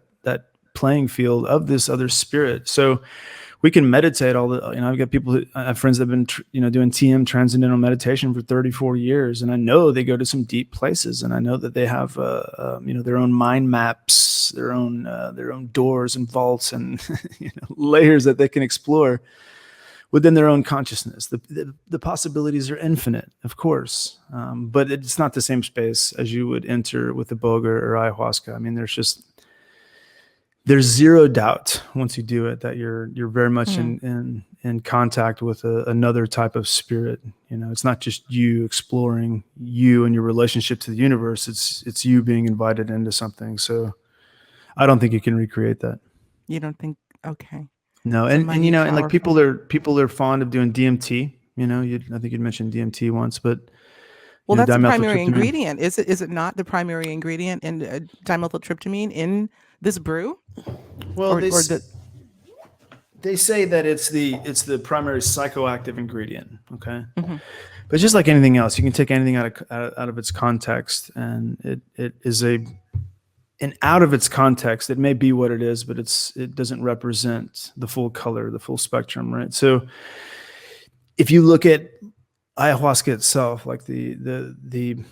playing field of this other spirit. So we can meditate I've got people I have friends that have been, doing TM, transcendental meditation, for 34 years. And I know they go to some deep places, and I know that they have, their own mind maps, their own doors and vaults and, layers that they can explore within their own consciousness. The possibilities are infinite, of course, but it's not the same space as you would enter with Iboga or ayahuasca. I mean, there's zero doubt once you do it that you're very much in contact with another type of spirit. It's not just you exploring you and your relationship to the universe. It's you being invited into something. So I don't think you can recreate that. You don't think? Okay. No, and like people are fond of doing DMT. I think you'd mentioned DMT once, but that's the primary ingredient. Is it not the primary ingredient in dimethyltryptamine in this brew? Well, they say that it's the primary psychoactive ingredient. Okay, but just like anything else, you can take anything out of its context, and it is and out of its context, it may be what it is, but it doesn't represent the full color, the full spectrum, right? So if you look at ayahuasca itself, like the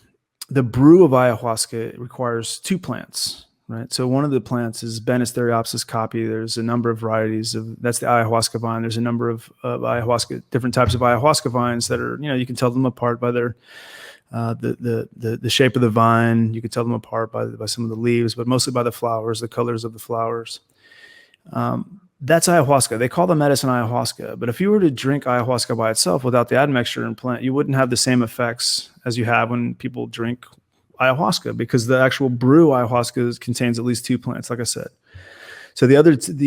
brew of ayahuasca, it requires two plants, right? So one of the plants is Banisteriopsis caapi. There's a number of varieties that's the ayahuasca vine. There's a number of ayahuasca, different types of ayahuasca vines that are, you can tell them apart by their the shape of the vine. You can tell them apart by some of the leaves, but mostly by the flowers, the colors of the flowers. That's ayahuasca. They call the medicine ayahuasca, but if you were to drink ayahuasca by itself without the admixture and plant, you wouldn't have the same effects as you have when people drink ayahuasca, because the actual brew ayahuasca contains at least two plants, like I said. So the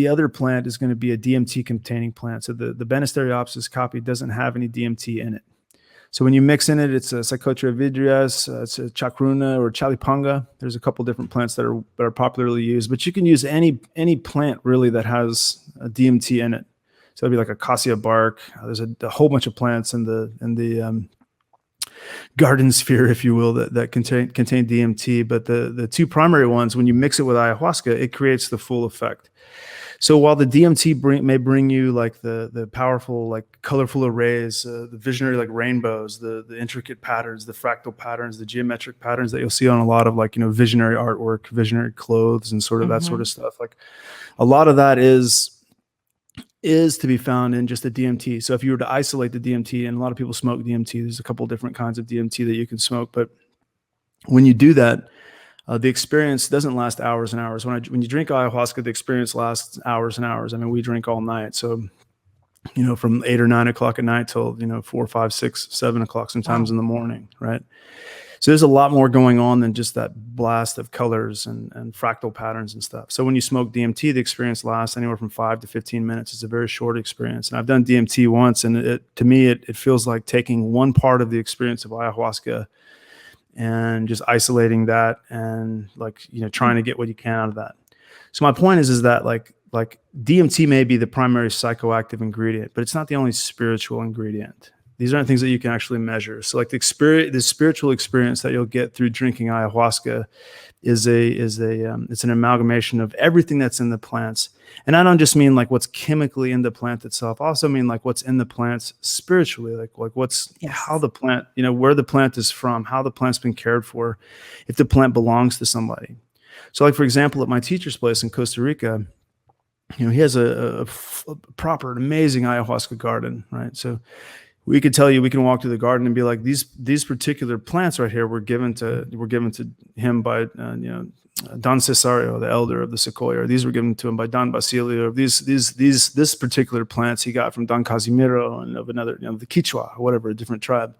other plant is going to be a DMT containing plant. So the Banisteriopsis caapi doesn't have any DMT in it. So when you mix in it, it's a Psychotria vidrias, it's a chacruna or chalipanga. There's a couple different plants that are popularly used, but you can use any plant really that has a DMT in it. So it'd be like acacia bark. There's a whole bunch of plants in the garden sphere, if you will, that contain DMT. But the two primary ones, when you mix it with ayahuasca, it creates the full effect. So while the DMT may bring you like the powerful, like colorful arrays, the visionary like rainbows, the intricate patterns, the fractal patterns, the geometric patterns that you'll see on a lot of like, visionary artwork, visionary clothes, and sort of that sort of stuff. Like a lot of that is to be found in just the DMT. So if you were to isolate the DMT, and a lot of people smoke DMT, there's a couple of different kinds of DMT that you can smoke, but when you do that, the experience doesn't last hours and hours. When you drink ayahuasca, the experience lasts hours and hours. I mean, we drink all night. So, from 8 or 9 o'clock at night till, 4, 5, 6, 7 o'clock sometimes in the morning. Right. So there's a lot more going on than just that blast of colors and fractal patterns and stuff. So when you smoke DMT, the experience lasts anywhere from 5 to 15 minutes. It's a very short experience. And I've done DMT once, and to me, it feels like taking one part of the experience of ayahuasca and just isolating that and trying to get what you can out of that. So my point is that like DMT may be the primary psychoactive ingredient, but it's not the only spiritual ingredient. These aren't things that you can actually measure. So like the spiritual experience that you'll get through drinking ayahuasca is it's an amalgamation of everything that's in the plants. And I don't just mean like what's chemically in the plant itself. I also mean like what's in the plants spiritually, like what's how the plant, where the plant is from, how the plant's been cared for, if the plant belongs to somebody. So like, for example, at my teacher's place in Costa Rica, he has a proper, amazing ayahuasca garden, right? So we could tell you, we can walk through the garden and be like, these particular plants right here were given to him by Don Cesario, the elder of the Sequoia. Or these were given to him by Don Basilio. This particular plants he got from Don Casimiro and of another, the Quichua, or whatever, a different tribe.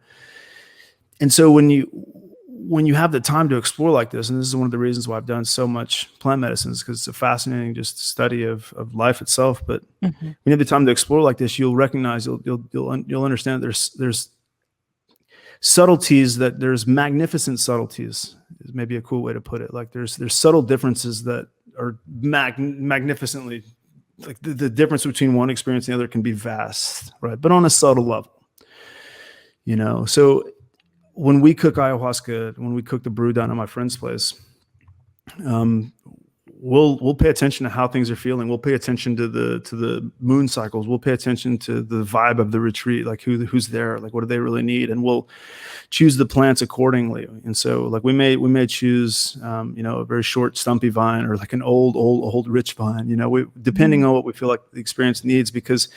And so when you have the time to explore like this, and this is one of the reasons why I've done so much plant medicine, is because it's a fascinating just study of life itself. But when you have the time to explore like this, you'll recognize, you'll understand there's subtleties, that there's magnificent subtleties is maybe a cool way to put it. Like there's subtle differences that are magnificently, like the difference between one experience and the other can be vast, right? But on a subtle level, so when we cook ayahuasca, when we cook the brew down at my friend's place, we'll pay attention to how things are feeling. We'll pay attention to the moon cycles. We'll pay attention to the vibe of the retreat, like who's there, like what do they really need, and we'll choose the plants accordingly. And so, like we may choose, a very short, stumpy vine, or like an old rich vine. Depending on what we feel like the experience needs, because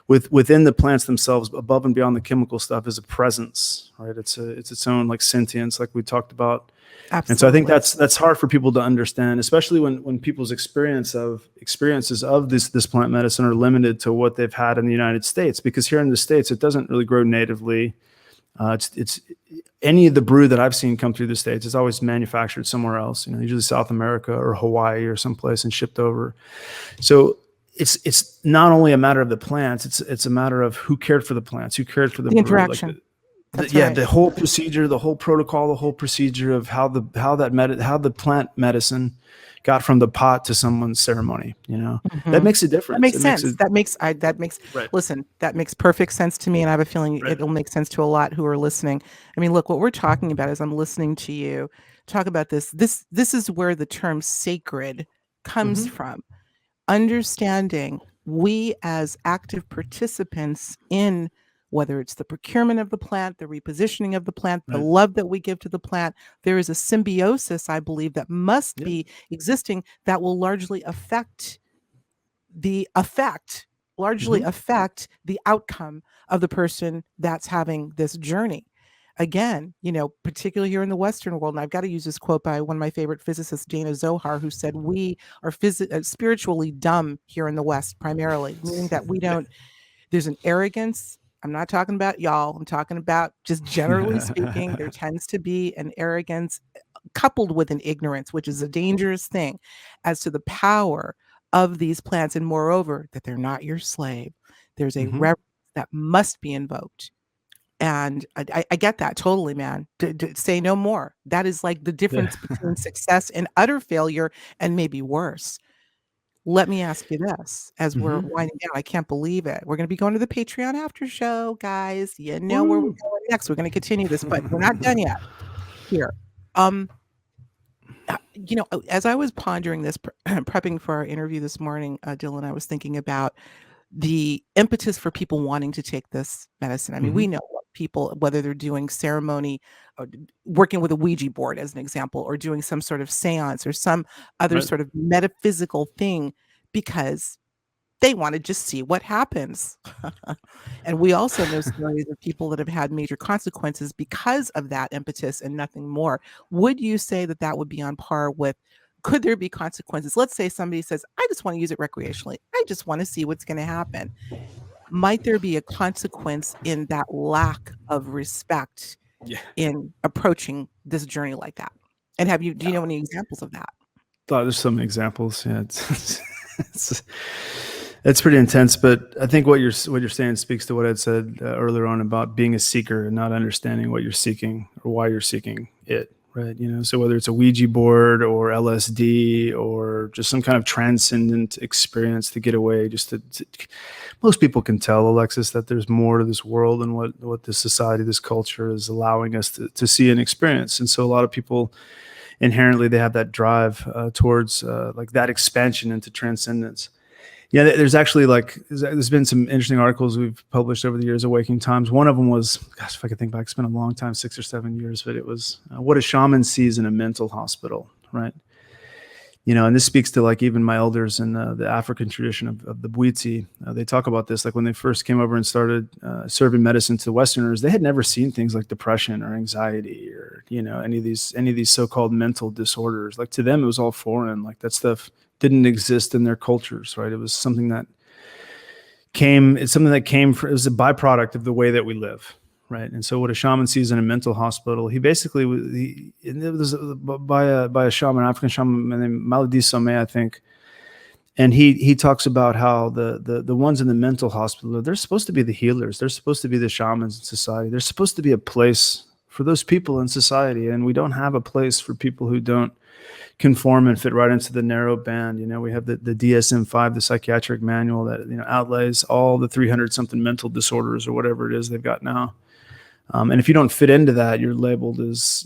within the plants themselves, above and beyond the chemical stuff, is a presence, right? It's its own like sentience, like we talked about. Absolutely. And so I think that's hard for people to understand, especially when people's experiences of this plant medicine are limited to what they've had in the United States. Because here in the States, it doesn't really grow natively. It's any of the brew that I've seen come through the States is always manufactured somewhere else, usually South America or Hawaii or someplace, and shipped over. So it's not only a matter of the plants, it's a matter of who cared for the plants, who cared for the brew, interaction. Right. The whole procedure, the whole protocol, the whole procedure of how the plant medicine got from the pot to someone's ceremony. That makes a difference. That makes sense. Listen, that makes perfect sense to me, and I have a feeling it'll make sense to a lot who are listening. I mean, look, what we're talking about, as I'm listening to you talk about this is where the term sacred comes from. Understanding we as active participants in, whether it's the procurement of the plant, the repositioning of the plant, the love that we give to the plant, there is a symbiosis, I believe, that must be existing that will largely affect the outcome of the person that's having this journey. Again, particularly here in the Western world, and I've got to use this quote by one of my favorite physicists, Dana Zohar, who said, we are spiritually dumb here in the West, primarily, meaning that we don't, there's an arrogance. I'm not talking about y'all. I'm talking about just generally speaking, there tends to be an arrogance coupled with an ignorance, which is a dangerous thing, as to the power of these plants. And moreover, that they're not your slave. There's a reverence that must be invoked. And I get that totally, man. Say no more. That is like the difference between success and utter failure, and maybe worse. let me ask you this as we're Mm-hmm. winding down. I can't believe it. We're going to be going to the Patreon after show, guys. You know where we're Woo! going next. We're going to continue this, but we're not done yet here. As I was pondering this, prepping for our interview this morning, Dylan, I was thinking about the impetus for people wanting to take this medicine. I mean, we know what people, whether they're doing ceremony, or working with a Ouija board as an example, or doing some sort of seance or some other Right. sort of metaphysical thing, because they want to just see what happens. And we also know stories of people that have had major consequences because of that impetus and nothing more. Would you say that that would be on par with, could there be consequences? Let's say somebody says, I just want to use it recreationally. I just want to see what's going to happen. Might there be a consequence in that lack of respect in approaching this journey like that? And do you know any examples of that? There's some examples. Yeah, it's pretty intense. But I think what you're saying speaks to what I'd said earlier on about being a seeker and not understanding what you're seeking or why you're seeking it. Right. So whether it's a Ouija board or LSD or just some kind of transcendent experience to get away, most people can tell, Alexis, that there's more to this world and what this society, this culture is allowing us to see and experience. And so a lot of people inherently, they have that drive towards like that expansion into transcendence. Yeah, there's actually there's been some interesting articles we've published over the years of Waking Times. One of them was, gosh, if I could think back, it's been a long time, 6 or 7 years, but it was what a shaman sees in a mental hospital, right? And this speaks to even my elders in the African tradition of the Bwiti. They talk about this, when they first came over and started serving medicine to Westerners, they had never seen things like depression or anxiety or, any of these so-called mental disorders. To them, it was all foreign. That stuff didn't exist in their cultures, right? It was something that came from, it was a byproduct of the way that we live. Right. And so what a shaman sees in a mental hospital, he basically, it was by a shaman, African shaman named Maladi Somé, I think. And he talks about how the ones in the mental hospital, they're supposed to be the healers. They're supposed to be the shamans in society. There's supposed to be a place for those people in society. And we don't have a place for people who don't conform and fit right into the narrow band. We have the DSM-5, the psychiatric manual that, outlays all the 300 something mental disorders or whatever it is they've got now. And if you don't fit into that, you're labeled as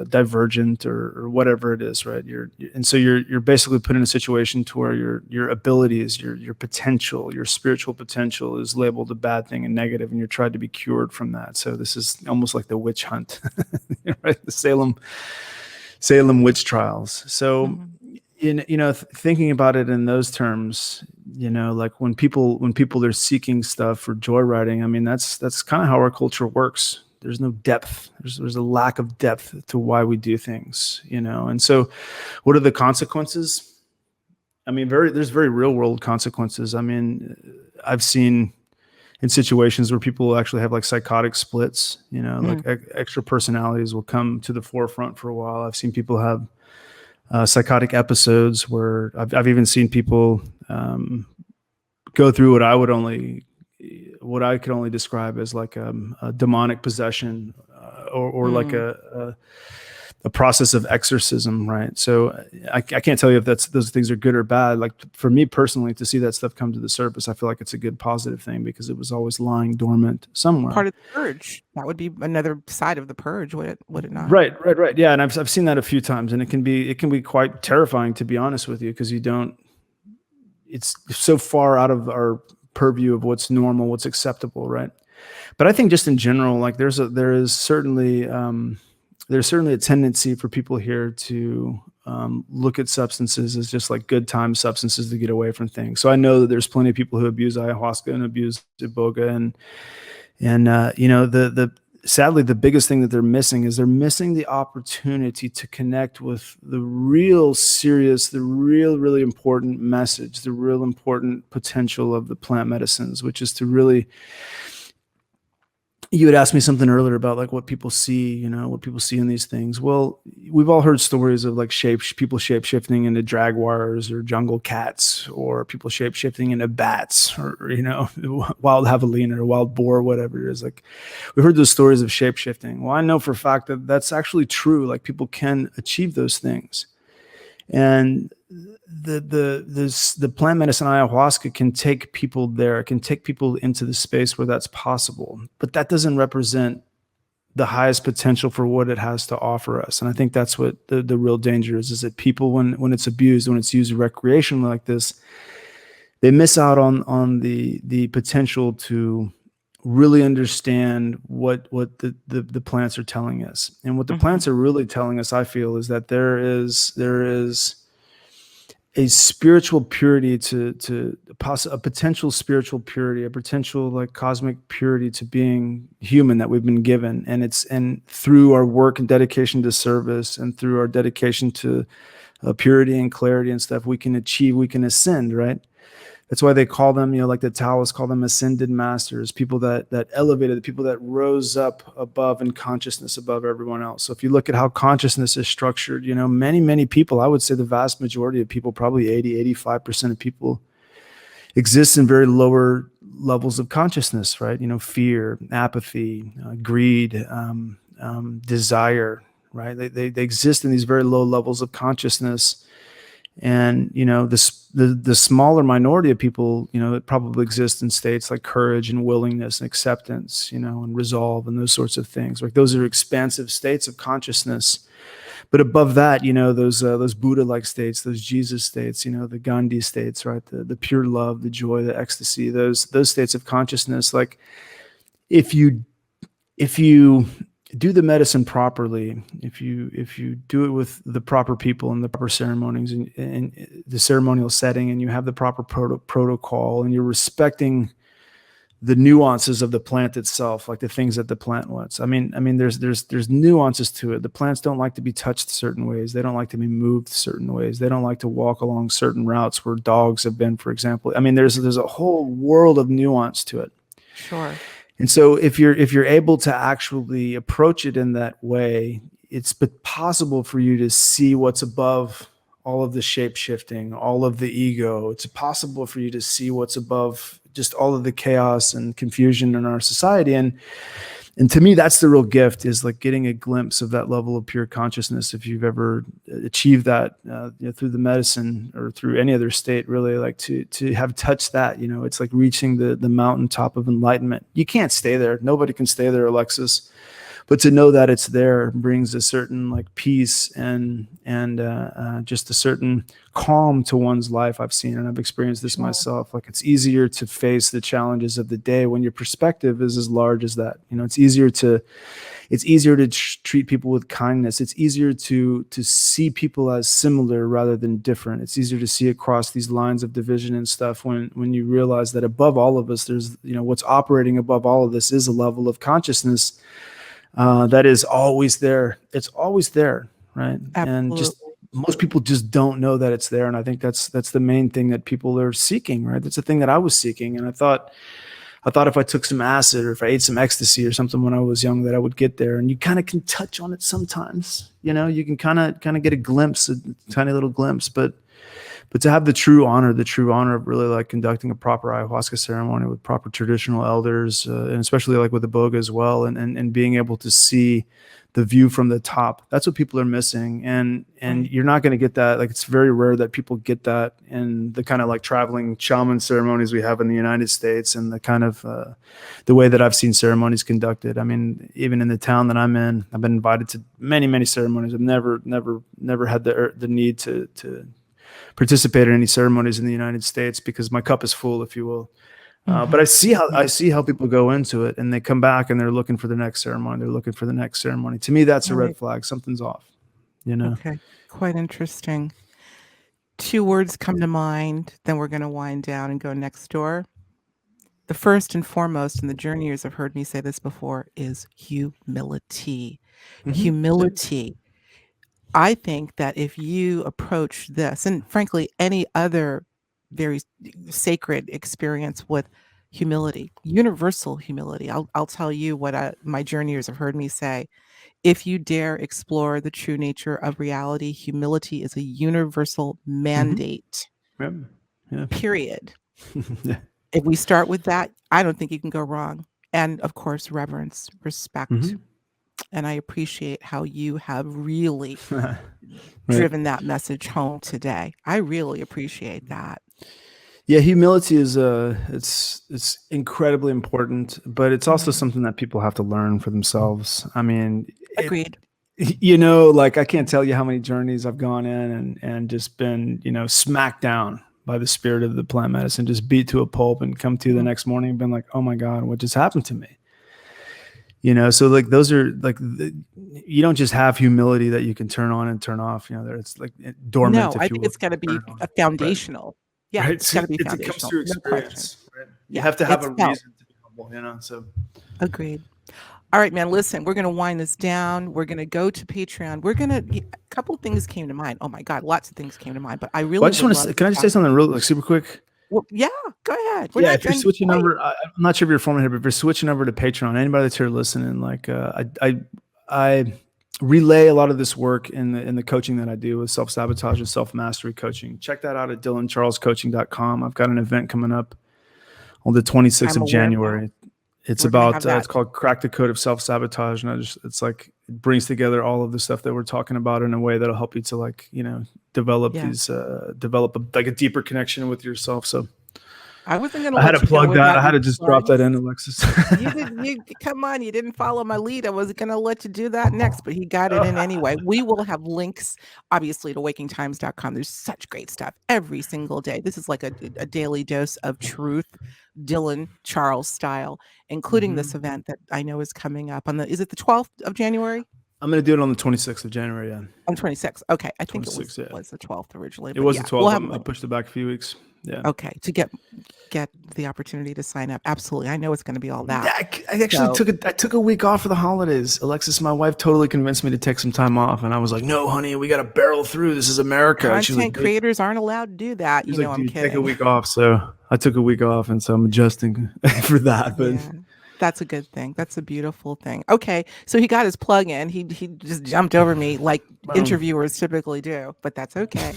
divergent or whatever it is, right? And so you're basically put in a situation to where your abilities, your potential, your spiritual potential is labeled a bad thing and negative, and you're tried to be cured from that. So this is almost like the witch hunt, right? The Salem witch trials. So, thinking about it in those terms, when people are seeking stuff for joyriding, I mean, that's kind of how our culture works. There's no depth. There's a lack of depth to why we do things, And so, what are the consequences? I mean, there's very real world consequences. I mean, I've seen in situations where people actually have psychotic splits, extra personalities will come to the forefront for a while. I've seen people have psychotic episodes where I've even seen people go through what I could only describe as a demonic possession or like a process of exorcism, right? So I can't tell you if those things are good or bad. For me personally, to see that stuff come to the surface, I feel like it's a good positive thing because it was always lying dormant somewhere. Part of the purge. That would be another side of the purge, would it not? Right. Yeah, and I've seen that a few times, and it can be quite terrifying, to be honest with you, because it's so far out of our purview of what's normal, what's acceptable, right? But I think just in general, there's certainly a tendency for people here to look at substances as just good time substances to get away from things. So I know that there's plenty of people who abuse ayahuasca and abuse iboga, and sadly, the biggest thing that they're missing the opportunity to connect with the real serious, the really important message, the real important potential of the plant medicines, which is to really. You had asked me something earlier about what people see, what people see in these things. Well, we've all heard stories of people shape-shifting into jaguars or jungle cats, or people shape-shifting into bats, or, wild javelina or wild boar, whatever it is. We've heard those stories of shape-shifting. Well, I know for a fact that that's actually true. People can achieve those things. And the plant medicine ayahuasca can take people there, can take people into the space where that's possible, but that doesn't represent the highest potential for what it has to offer us. And I think that's what the real danger is that people, when it's abused, when it's used recreationally like this, they miss out on the potential to really understand what the plants are telling us. And what the plants are really telling us, I feel, is that there is a spiritual purity to a potential spiritual purity, a potential like cosmic purity to being human that we've been given. And through our work and dedication to service, and through our dedication to purity and clarity and stuff, we can ascend, right? That's why they call them, like the Taoists call them ascended masters, people that elevated, the people that rose up above in consciousness above everyone else. So if you look at how consciousness is structured, many people, I would say the vast majority of people, probably 85% of people, exist in very lower levels of consciousness, right? Fear, apathy, greed, desire, right? They exist in these very low levels of consciousness. And the smaller minority of people, it probably exists in states like courage and willingness and acceptance, and resolve and those sorts of things. Like those are expansive states of consciousness. But above that, those Buddha-like states, those Jesus states, the Gandhi states, right? The pure love, the joy, the ecstasy, those states of consciousness. Like if you do the medicine properly, if you do it with the proper people and the proper ceremonies and the ceremonial setting, and you have the proper protocol, and you're respecting the nuances of the plant itself, like the things that the plant wants. I mean, there's nuances to it. The plants don't like to be touched certain ways. They don't like to be moved certain ways. They don't like to walk along certain routes where dogs have been, for example. I mean, there's a whole world of nuance to it. Sure. And so if you're able to actually approach it in that way, it's possible for you to see what's above all of the shape shifting, all of the ego. It's possible for you to see what's above just all of the chaos and confusion in our society. And to me, that's the real gift, is like getting a glimpse of that level of pure consciousness. If you've ever achieved that through the medicine or through any other state, really, like to have touched that, it's like reaching the mountaintop of enlightenment. You can't stay there. Nobody can stay there, Alexis. But to know that it's there brings a certain like peace and just a certain calm to one's life. I've seen, and I've experienced this myself. Like it's easier to face the challenges of the day when your perspective is as large as that. It's easier to treat people with kindness. It's easier to see people as similar rather than different. It's easier to see across these lines of division and stuff when you realize that above all of us, there's what's operating above all of this is a level of consciousness that is always there. It's always there, right? Absolutely. And just most people just don't know that it's there. And I think that's the main thing that people are seeking, right? That's the thing that I was seeking. And I thought if I took some acid or if I ate some ecstasy or something when I was young, that I would get there. And you kind of can touch on it sometimes. You can kind of get a glimpse, a tiny little glimpse, but to have the true honor of really like conducting a proper ayahuasca ceremony with proper traditional elders, and especially like with the boga as well, and being able to see the view from the top, that's what people are missing. And you're not going to get that. Like it's very rare that people get that in the kind of like traveling shaman ceremonies we have in the United States, and the kind of the way that I've seen ceremonies conducted. I mean, even in the town that I'm in, I've been invited to many ceremonies. I've never had the need to participate in any ceremonies in the United States because my cup is full, if you will. But I see how people go into it and they come back and they're looking for the next ceremony. They're looking for the next ceremony. To me, that's a red flag. Something's off, Okay. Quite interesting. 2 words come to mind. Then we're going to wind down and go next door. The first and foremost, and the journeyers have heard me say this before, is humility. Humility. I think that if you approach this, and frankly, any other very sacred experience with humility, universal humility, I'll tell you what my journeyers have heard me say. If you dare explore the true nature of reality, humility is a universal mandate. Yeah. Period. Yeah. If we start with that, I don't think you can go wrong. And of course, reverence, respect. And I appreciate how you have really driven that message home today. I really appreciate that. Yeah, humility is it's incredibly important, but it's also something that people have to learn for themselves. I mean, agreed. Like I can't tell you how many journeys I've gone in and just been, smacked down by the spirit of the plant medicine, just beat to a pulp and come to the next morning and been like, oh my God, what just happened to me? So like those are like, you don't just have humility that you can turn on and turn off, it's like dormant. No, I think it's got to be a foundational. Right. Yeah, right? It's got to be foundational. It comes through experience. No right? You Yeah, have to have a reason to be humble, so. Agreed. All right, man, listen, we're going to wind this down. We're going to go to Patreon. A couple of things came to mind. Oh my God, lots of things came to mind, but I really can I just say something real super quick? Well, yeah, go ahead. If you're switching over, I'm not sure if you're forming here, but if you're switching over to Patreon, anybody that's here listening, like I relay a lot of this work in the coaching that I do with self-sabotage and self-mastery coaching. Check that out at dylancharlescoaching.com. I've got an event coming up on the 26th of January. It's it's called Crack the Code of Self-Sabotage. And it brings together all of the stuff that we're talking about in a way that'll help you to develop a deeper connection with yourself. So I wasn't going to. I had to plug that. I had to just drop that in, Alexis. Come on, you didn't follow my lead. I wasn't going to let you do that next, but he got it in anyway. We will have links, obviously, to wakingtimes.com. There's such great stuff every single day. This is like a daily dose of truth, Dylan Charles style, including this event that I know is coming up on is it the 12th of January? I'm going to do it on the 26th of January. Yeah. On 26th. Okay. I think it was the 12th originally. It was the 12th. I pushed it back a few weeks. Yeah. Okay. To get the opportunity to sign up. Absolutely. I know it's going to be all that. I actually took a week off for the holidays. Alexis, my wife, totally convinced me to take some time off. And I was like, no, honey, we got to barrel through. This is America. Content creators aren't allowed to do that. I'm kidding. Take a week off. So I took a week off. And so I'm adjusting for that. But yeah. That's a good thing. That's a beautiful thing. Okay. So he got his plug in. He just jumped over me like interviewers typically do, but that's okay.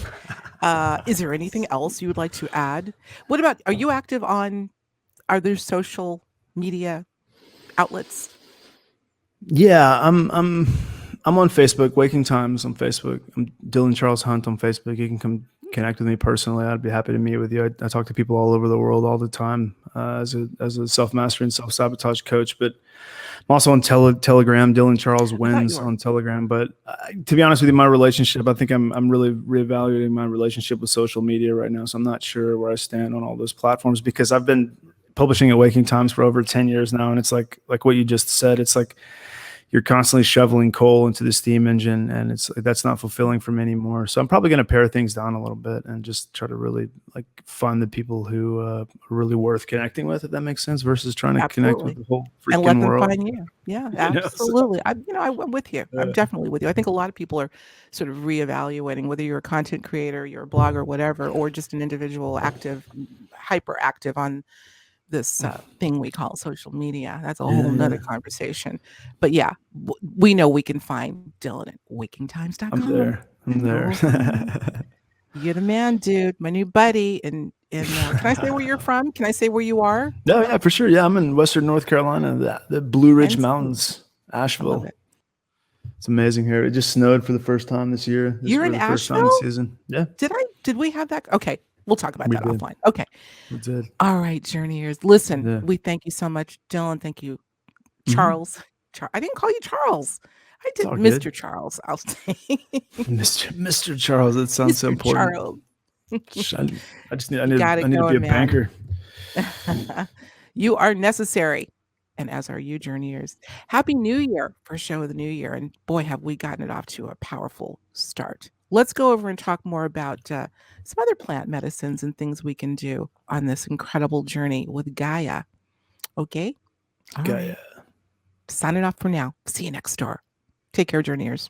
Is there anything else you would like to add? What about, are you active are there social media outlets? Yeah, I'm on Facebook, Waking Times on Facebook. I'm Dylan Charles Hunt on Facebook. You can come connect with me personally. I'd be happy to meet with you. I talk to people all over the world all the time as a self-mastery and self-sabotage coach, but I'm also on Telegram, Dylan Charles Wins on Telegram. But to be honest with you, my relationship, I think I'm really reevaluating my relationship with social media right now. So I'm not sure where I stand on all those platforms because I've been publishing at Waking Times for over 10 years now. And it's like what you just said, it's like you're constantly shoveling coal into the steam engine, and it's that's not fulfilling for me anymore. So I'm probably going to pare things down a little bit and just try to really find the people who are really worth connecting with, if that makes sense, versus trying to connect with the whole freaking and let them world. Find you. Yeah, absolutely. I'm with you. I'm definitely with you. I think a lot of people are sort of reevaluating whether you're a content creator, you're a blogger, whatever, or just an individual hyper active on this thing we call social media. That's a whole nother conversation. But yeah, we know we can find Dylan at wakingtimes.com. I'm there. You're the man, dude. My new buddy. And can I say where you're from? Can I say where you are? No, yeah, for sure. Yeah, I'm in Western North Carolina, the Blue Ridge Mountains, Asheville. It's amazing here. It just snowed for the first time this year. You're in Asheville? First time this season. Yeah. Did we have that? Okay. We'll talk about that offline. Okay. We did. All right, journeyers. Listen, we thank you so much, Dylan. Thank you, Charles. I didn't call you Charles. I did Mr. Good. Charles. I'll say Mr. Charles. That sounds so important. Charles. I need to be a banker. You are necessary. And as are you, journeyers. Happy New Year, first show of the new year. And boy, have we gotten it off to a powerful start. Let's go over and talk more about some other plant medicines and things we can do on this incredible journey with Gaia. Okay? Gaia. Signing off for now. See you next door. Take care, journeyers.